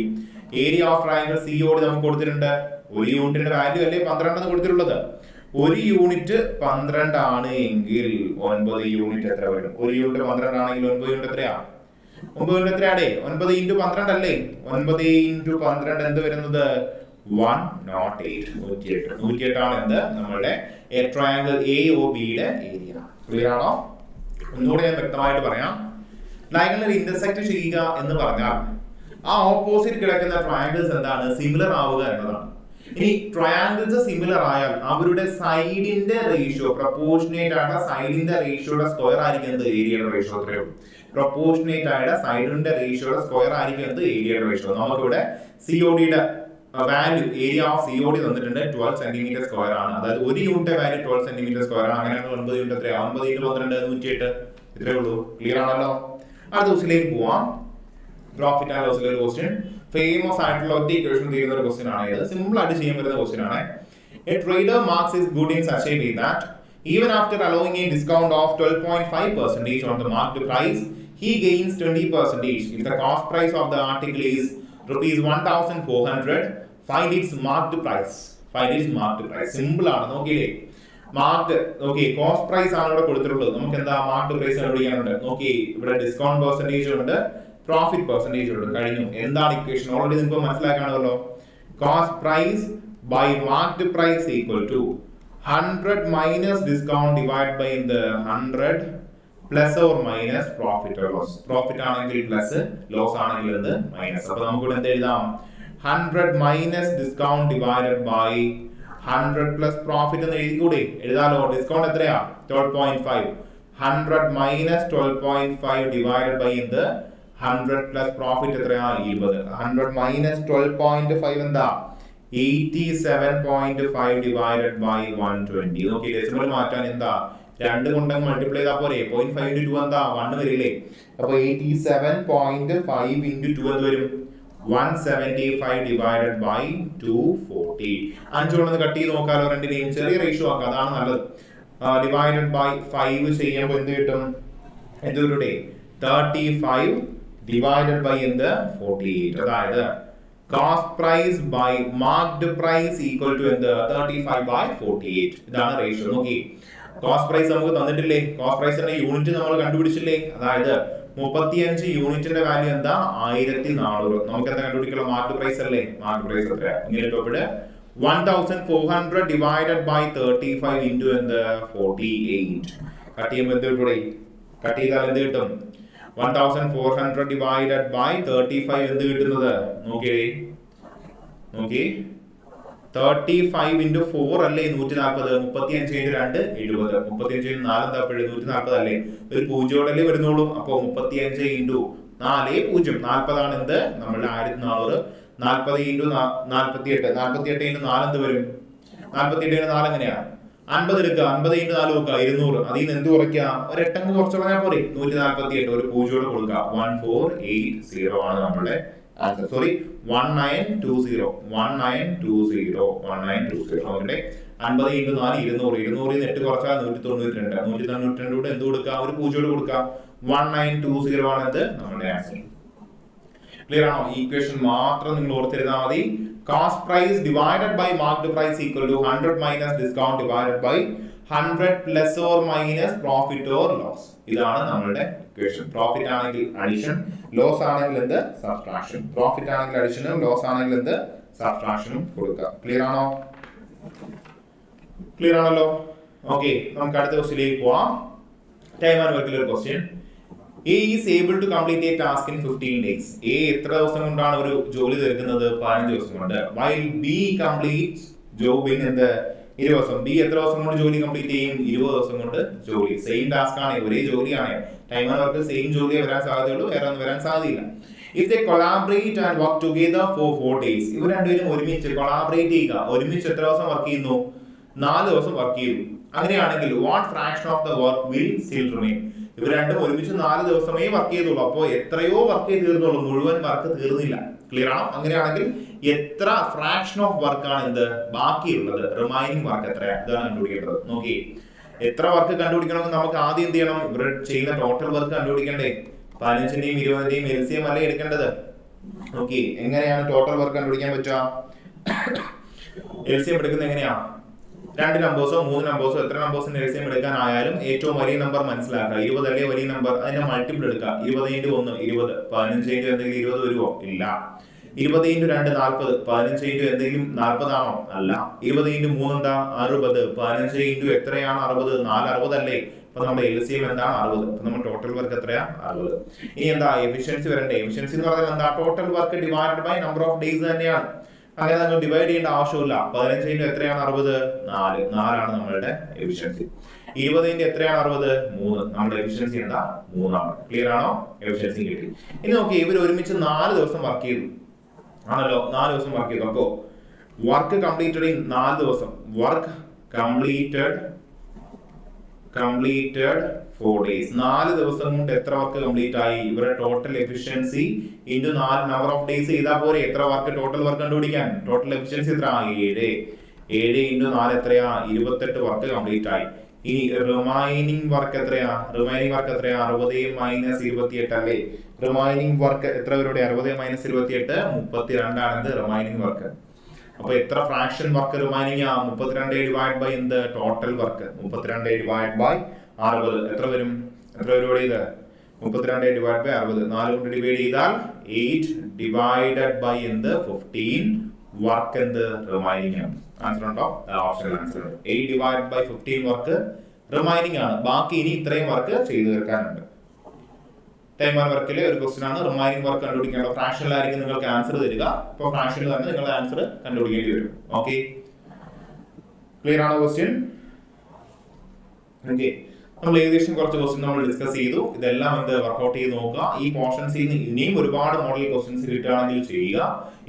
ഏരിയ ഓഫ് ട്രയാങ്കിൾ COD നമുക്ക് കൊടുത്തിട്ടുണ്ട്. 1 യൂണിറ്റിന്റെ വാല്യൂ അല്ലേ 12 എന്ന് കൊടുത്തിട്ടുള്ളത്. 1 യൂണിറ്റ് 12 ആണ് എങ്കിൽ 9 യൂണിറ്റ് എത്ര വരും? 1 യൂണിറ്റ് 12 ആണെങ്കിൽ 9 യൂണിറ്റ് എത്രയാ? 9 യൂണിറ്റ് എത്രയാടേ? 9 × 12 അല്ലേ? 9 × 12 എന്ത് വരുന്നത്? 108. 108 ആണ് എന്ത്? നമ്മളുടെ ട്രയാങ്കിൾ AOB യുടെ ഏരിയ. ക്ലിയർ ആണോ? ഒന്നുകൂടെ ഞാൻ വ്യക്തമായിട്ട് പറയാം. ഡയഗണൽ ഇന്റർസെക്ട് ചെയ്യുക എന്ന് പറഞ്ഞാൽ ആ ഓപ്പോസിറ്റ് കിടക്കുന്ന ട്രയാങ്കിൾസ് എന്താണ്? സിമിലർ ആവുക എന്നതാണ്. ഇനി ട്രയാങ്കിൾസ് സിമിലർ ആയാൽ അവരുടെ സൈഡിന്റെ റേഷ്യോ പ്രൊപ്പോർഷനേറ്റ് ആയിട്ട് സൈഡിന്റെ റേഷ്യോയുടെ സ്ക്വയർ ആയിരിക്കും എന്ത്? ഏരിയയുടെ റേഷ്യോ. അത്രയേ ഉള്ളൂ. പ്രൊപ്പോർഷനേറ്റ് ആയിട്ട് സൈഡിന്റെ റേഷ്യോയുടെ സ്ക്വയർ ആയിരിക്കും എന്ത്? ഏരിയയുടെ റേഷ്യോ. നമുക്കിവിടെ COD യുടെ വാല്യൂ, ഏരിയ ഓഫ് COD തന്നിട്ടുണ്ട് 12 സെന്റിമീറ്റർ സ്ക്വയർ ആണ്. അതായത് 1 യൂണിറ്റ് വാല്യൂ 12 സെന്റിമീറ്റർ സ്ക്വയർ ആണ്. അങ്ങനെയാണ് 9 യൂണിറ്റ് എത്രയാ? 9 × 12 108. ഇത്രേ ഉള്ളൂ. ക്ലിയർ ആണല്ലോ? അടുത്ത ദിവസത്തിലേക്ക് പോവാം. പ്രോഫിറ്റ് ആൻഡ് ലോസിലെ ഒരു ക്വസ്റ്റ്യൻ, ഫേമസ് ആയിട്ടുള്ള ഒറ്റ ഇക്വേഷൻ തീരുന്ന ഒരു ക്വസ്റ്റ്യൻ ആണ്. ഇത് സിമ്പിൾ ആയിട്ട് ചെയ്യാൻ പറ്റുന്ന ക്വസ്റ്റ്യൻ ആണ്. A trader marks his good in such a way that even after allowing a discount of 12.5% on the marked price, he gains 20%. If the cost price of the article is rupees 1,400, find its marked price. Simple ആണ്. നോക്കിയില്ലേ, മാർക്ഡ്, ഓക്കെ, കോസ്റ്റ് പ്രൈസ് ആണ് ഇവിടെ കൊടുത്തിട്ടുള്ളത്. നമുക്ക് എന്താ മാർക്ഡ് പ്രൈസ് കണ്ടുപിടിക്കാനുണ്ട്. നോക്കി, ഇവിടെ ഡിസ്കൗണ്ട് പെർസെന്റേജ് ഉണ്ട്, പ്രോഫിറ്റ് പെർസെന്റേജ് ഉണ്ട്. കഴിഞ്ഞു. എന്താണ് ഇക്വേഷൻ? ഓൾറെഡി നിങ്ങൾക്ക് മനസ്സിലാക്കാണല്ലോ. Cost price by marked price equal to 100 minus discount divide by 100 plus or minus profit or loss. Profit ആണെങ്കിൽ പ്ലസ്, ലോസ് ആണെങ്കിൽ എന്ത് മൈനസ്. അപ്പൊ നമുക്ക് ഇവിടെ എന്ത് എഴുതാം? 100 minus discount divided by 100 plus profit എന്ന് എഴുതിക്കൂടെ? എഴുതാലോ. ഡിസ്കൗണ്ട് എത്രയാ? 12.5. 100 മൈനസ് 12.5 ഡിവൈഡഡ് ബൈ എന്ത്? 100 പ്ലസ് പ്രോഫിറ്റ് എത്രയാ? 20. 100 മൈനസ് 12.5 എന്താ? 87.5 ഡിവൈഡഡ് ബൈ 120. നോക്കി ഡെസിമൽ മാറ്റാൻ എന്താ? 2 കൊണ്ട് മൾട്ടിപ്ലൈ ചെയ്താൽ പോരെ? 0.5 into 2 എന്താ? 1 വരില്ലേ? അപ്പൊ 87.5 into 2 എന്ത് വരും? 175 divided by 240. 5 കൊണ്ട് കട്ട് ചെയ്ത് നോക്കാലോ രണ്ടിനെയും. ചെറിയ റേഷ്യോ ആക്കാം, അതാണ് നല്ലത്. ഡിവൈഡഡ് ബൈ 5 ചെയ്യുമ്പോൾ എന്ത് കിട്ടും? എന്ത് കിട്ടും? 35 ഡിവൈഡഡ് ബൈ എന്ത്? 48. അതായത് cost price by marked price equal to എന്ത്? 35 by 48. ഇതാണ് റേഷ്യോ. നോക്കി, കോസ്റ്റ് പ്രൈസ് നമുക്ക് തന്നിട്ടില്ലേ? കോസ്റ്റ് പ്രൈസിന്റെ യൂണിറ്റ് നമ്മൾ കണ്ടുപിടിച്ചില്ലേ? അതായത് 35 യൂണിറ്റിന്റെ വാല്യൂ എന്താ? 1400. നമുക്ക് എന്താ കണ്ടുപിടിക്കണം? മാർക്ക് പ്രൈസ് അല്ലേ? മാർക്ക് പ്രൈസ് എത്ര? ഇങ്ങനെ ടോപ്പിഡ് 1400 ഡിവൈഡഡ് ബൈ 35 ഇൻറ്റു എന്ത്? 48. കട്ട് ചെയ്യുമ്പോൾ എന്ത് കിട്ടും? കട്ട് ചെയ്താൽ എന്ത് കിട്ടും? 1400 ഡിവൈഡഡ് ബൈ 35 എന്ത് കിട്ടുന്നത്? നോക്കിയേ, നോക്കി, 35 into 4 അല്ലേ 140. 35 into 2 70. 35 into 4 എന്താ? 140 അല്ലേ? ഒരു പൂജ്യോടല്ലേ വരുന്നുള്ളൂ. അപ്പൊ 35 into 4 0. 40 ആണ് എന്ത്? നമ്മളുടെ 1400. 40 into 48. 48 into 4 എന്ത് വരും? 48 into 4 എങ്ങനെയാ? 50 എടുക്കുക. 50 into 4 നോക്കുക, 200. അതിൽ നിന്ന് എന്ത് കുറയ്ക്കുക? ഒരു 8 അങ്ക് കുറച്ച് കളഞ്ഞാൽ പോരെ? 148. ഒരു പൂജ്യോട് കൊടുക്കുക. 1480 ആണ് നമ്മളുടെ ആൻസർ. സോറി, 1920. 1920. 1920. നോക്കട്ടെ, 50 into 4 200. 200 8 കുറച്ചാൽ 192. 192 കൂടെ എന്ത് കൊടുക്കുക? ഒരു പൂജ്യോട് കൊടുക്കുക. 1920 ആണ് എന്ത്? നമ്മുടെ ആൻസർ. ക്ലിയർ ആണോ? ഈക്വേഷൻ മാത്രം നിങ്ങൾ ഓർത്തെഴുതാൽ മതി. Cost price divided by marked price equal to 100 minus discount divided by 100 plus or minus profit or loss. ഇതാണ് നമ്മളുടെ ഇക്വേഷൻ. പ്രോഫിറ്റ് ആണെങ്കിൽ അഡിഷൻ, ലോസ് ആണെങ്കിൽ എന്ത്? സബ്ട്രാക്ഷൻ. പ്രോഫിറ്റ് ആണെങ്കിൽ അഡിഷനും, ലോസ് ആണെങ്കിൽ എന്ത്? സബ്ട്രാക്ഷനും കൊടുക്കുക. ക്ലിയർ ആണോ? ക്ലിയർ ആണല്ലോ? ഓക്കെ, നമുക്ക് അടുത്ത ക്വസ്റ്റ്യനിലേക്ക് പോവാം. ടൈം ആൻഡ് വർക്കിൽ ഒരു question. A is able to complete a task in 15 days. A എത്ര ദിവസം കൊണ്ടാണ് ഒരു ജോലി തീർക്കുന്നത്? 15 ദിവസം കൊണ്ട്. While B completes job in എന്ത്? 20 ദിവസം. B എത്ര ദിവസം കൊണ്ട് ജോലി കംപ്ലീറ്റ് ചെയ്യും? 20 ദിവസം കൊണ്ട് ജോലി. സെയിം ടാസ്ക് ആണ്, ഒരേ ജോലിയാണ്. ടൈം ആൻഡ് വർക്ക് സെയിം ജോലിയെ വരാൻ സാധ്യതയുള്ളൂ, വേറെ ഒന്നും വരാൻ സാധ്യതയില്ല. If they collaborate and work together for 4 days. ഇവർ രണ്ടുപേരും ഒരുമിച്ച് കൊളാബറേറ്റ് ചെയ്യുക. ഒരുമിച്ച് എത്ര ദിവസം വർക്ക് ചെയ്യുന്നു? 4 ദിവസം വർക്ക് ചെയ്തു. അങ്ങനെയാണെങ്കിൽ what fraction of the work will still remain? ഇവർ രണ്ടും ഒരുമിച്ച് 4 ദിവസമേ വർക്ക് ചെയ്തുള്ളൂ. അപ്പോൾ എത്രയോ വർക്ക് തീർന്നുള്ളൂ, മുഴുവൻ വർക്ക് തീർന്നില്ല. ക്ലിയർ ആണോ? അങ്ങനെയാണെങ്കിൽ എത്ര ഫ്രാക്ഷൻ ഓഫ് വർക്ക് ആണ് എന്ത് ബാക്കിയുള്ളത്? റിമൈനിങ് വർക്ക് എത്രയാണ്? ഇതാണ് കണ്ടുപിടിക്കേണ്ടത്. നോക്കി, എത്ര വർക്ക് കണ്ടുപിടിക്കണമെങ്കിൽ നമുക്ക് ആദ്യം എന്ത് ചെയ്യണം? ഇവർ ചെയ്യുന്ന ടോട്ടൽ വർക്ക് കണ്ടുപിടിക്കണ്ടേ? 15ന്റെയും 20ന്റെയും എൽസിഎം അല്ലേ എടുക്കേണ്ടത്? നോക്കി, എങ്ങനെയാണ് ടോട്ടൽ വർക്ക് കണ്ടുപിടിക്കാൻ പറ്റുക? എൽസിഎം എടുക്കുന്നത് എങ്ങനെയാ? 2 നമ്പേഴ്സോ 3 നമ്പേഴ്സോ എത്ര നമ്പേഴ്സിന്റെ എൽസിഎം എടുക്കാനായാലും ഏറ്റവും വലിയ നമ്പർ മനസ്സിലാക്കുക. 20 അല്ലേ വലിയ നമ്പർ, അതിന്റെ മൾട്ടിപ്പിൾ എടുക്കുക. 20 into 1 20. 15 into എന്തെങ്കിലും 20 വരുമോ? ഇല്ല. 20 into 2 40. 15 into എന്തെങ്കിലും 40 ആണോ? അല്ല. 20 into 3 എന്താ? 60. 15 into എത്രയാണ് 60? 4 60 അല്ലേ? അപ്പൊ നമ്മുടെ എൽസിഎം എന്താണ്? 60. അപ്പൊ നമ്മുടെ ടോട്ടൽ വർക്ക് എത്രയാ? 60. ഇനി എന്താ എഫിഷ്യൻസി വരണ്ടേ? എഫിഷ്യൻസി എന്ന് പറഞ്ഞാൽ എന്താ? Total work divided by number of days തന്നെയാണ്. അങ്ങനെ നമ്മൾ ഡിവൈഡ് ചെയ്യേണ്ട ആവശ്യമില്ല. 15 into എത്രയാണ് 60? 4. 4 ആണ് നമ്മളുടെ എഫിഷ്യൻസി. 20 into എത്രയാണ് 60? 3. നമ്മുടെ എഫിഷ്യൻസി എന്താ? 3 ആണ്. ക്ലിയർ ആണോ? എഫിഷ്യൻസി കിട്ടി. ഇനി നോക്കി, ഇവർ ഒരുമിച്ച് 4 ദിവസം വർക്ക് ചെയ്തു ആണല്ലോ. 4 ദിവസം വർക്ക് ചെയ്തു. അപ്പോ വർക്ക് കംപ്ലീറ്റഡ് ഇൻ 4 ദിവസം. Work completed 4 days. 4 ദിവസം കൊണ്ട് എത്ര വർക്ക് കംപ്ലീറ്റ് ആയി? ഇവരുടെ total efficiency into 4 number of days ചെയ്താൽ പോരെ എത്ര വർക്ക് ടോട്ടൽ വർക്ക് കണ്ടുപിടിക്കാൻ? ടോട്ടൽ എഫിഷ്യൻസി എത്ര? 7. 7 into 4 എത്രയാ? 28 വർക്ക് കംപ്ലീറ്റ് ആയി. ഇനി റിമൈനിങ് വർക്ക് എത്രയാ? റിമൈനിങ് വർക്ക് എത്രയാ? 60 മൈനസ് 28 അല്ലേ? റിമൈനിങ് വർക്ക് എത്ര പേരുടെ? 60 മൈനസ് 28 32 ആണ് റിമൈനിങ് വർക്ക്. അപ്പൊ എത്ര ഫ്രാക്ഷൻ വർക്ക് റിമൈനിങ് ആ? 32 ഡിവൈഡ് ബൈ എന്ത്? Total work. 32 ഡിവൈഡ് ബൈ 60 എത്ര വരും? എത്ര ഡിവൈഡ് ചെയ്ത്? 32 ഡിവൈഡ് ബൈ 60. 4 കൊണ്ട് ഡിവൈഡ് ചെയ്താൽ 8 ഡിവൈഡഡ് ബൈ എന്ത്? 15 വർക്ക് എന്ത്? റിമൈനിങ് ആണ്. ആൻസർ ഉണ്ടോ? Option answer. 8 divide by 15 work remaining ആണ്, ബാക്കി ഇനി ഇത്രയും വർക്ക് ചെയ്തു തീർക്കാനുണ്ട്. ടൈം ആൻഡ് വർക്കിലെ ഒരു ക്വസ്റ്റൻ ആണ് റിമൈനിങ് വർക്ക് കണ്ടുപിടിക്കേണ്ടത്. ഫ്രാക്ഷനിലായിരിക്കും നിങ്ങൾക്ക് ആൻസർ തരിക. അപ്പോൾ ഫ്രാക്ഷനിൽ തന്നെ നിങ്ങൾ ആൻസർ കണ്ടുപിടിക്കേണ്ടി വരും. ഓക്കെ, ക്ലിയർ ആണോ ക്വസ്റ്റ്യൻ? ഓക്കെ, നമ്മൾ ഏകദേശം കുറച്ച് ക്വസ്റ്റ്യൻ നമ്മൾ ഡിസ്കസ് ചെയ്തു. ഇതെല്ലാം വർക്ക്ഔട്ട് ചെയ്ത് നോക്കുക. ഈ പോർഷൻസിൽ നിന്ന് ഇനിയും ഒരുപാട് മോഡൽ ക്വസ്റ്റ്യൻസ് കിട്ടുകയാണെങ്കിൽ ചെയ്യുക.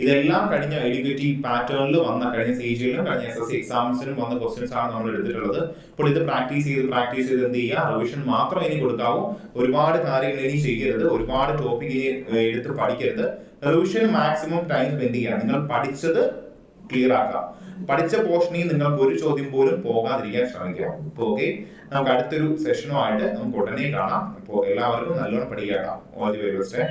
ഇതെല്ലാം കഴിഞ്ഞ എഡ്യൂക്കേറ്റീവ് പാറ്റേണിൽ വന്ന, കഴിഞ്ഞ CGയിലും കഴിഞ്ഞ SSC എക്സാംസിനും വന്ന ക്വസ്റ്റ്യൻസ് ആണ് നമ്മൾ എടുത്തിട്ടുള്ളത്. അപ്പോൾ ഇത് പ്രാക്ടീസ് ചെയ്ത് എന്ത് ചെയ്യുക, റിവിഷൻ മാത്രം ഇനി കൊടുക്കാവൂ. ഒരുപാട് കാര്യങ്ങൾ ഇനി ചെയ്യരുത്, ഒരുപാട് ടോപ്പിക് ഇനി എടുത്ത് പഠിക്കരുത്. റിവിഷൻ മാക്സിമം ടൈം സ്പെൻഡ് ചെയ്യുക. നിങ്ങൾ പഠിച്ചത് ക്ലിയർ ആക്കുക. പഠിച്ച പോർഷനിൽ നിങ്ങൾക്ക് ഒരു ചോദ്യം പോലും പോകാതിരിക്കാൻ ശ്രമിക്കുക. അപ്പോൾ ഓക്കെ, നമുക്ക് അടുത്തൊരു സെഷനുമായിട്ട് നമുക്ക് ഉടനെ കാണാം. അപ്പോൾ എല്ലാവർക്കും നല്ലോണം പഠിക്കാം. All the very best.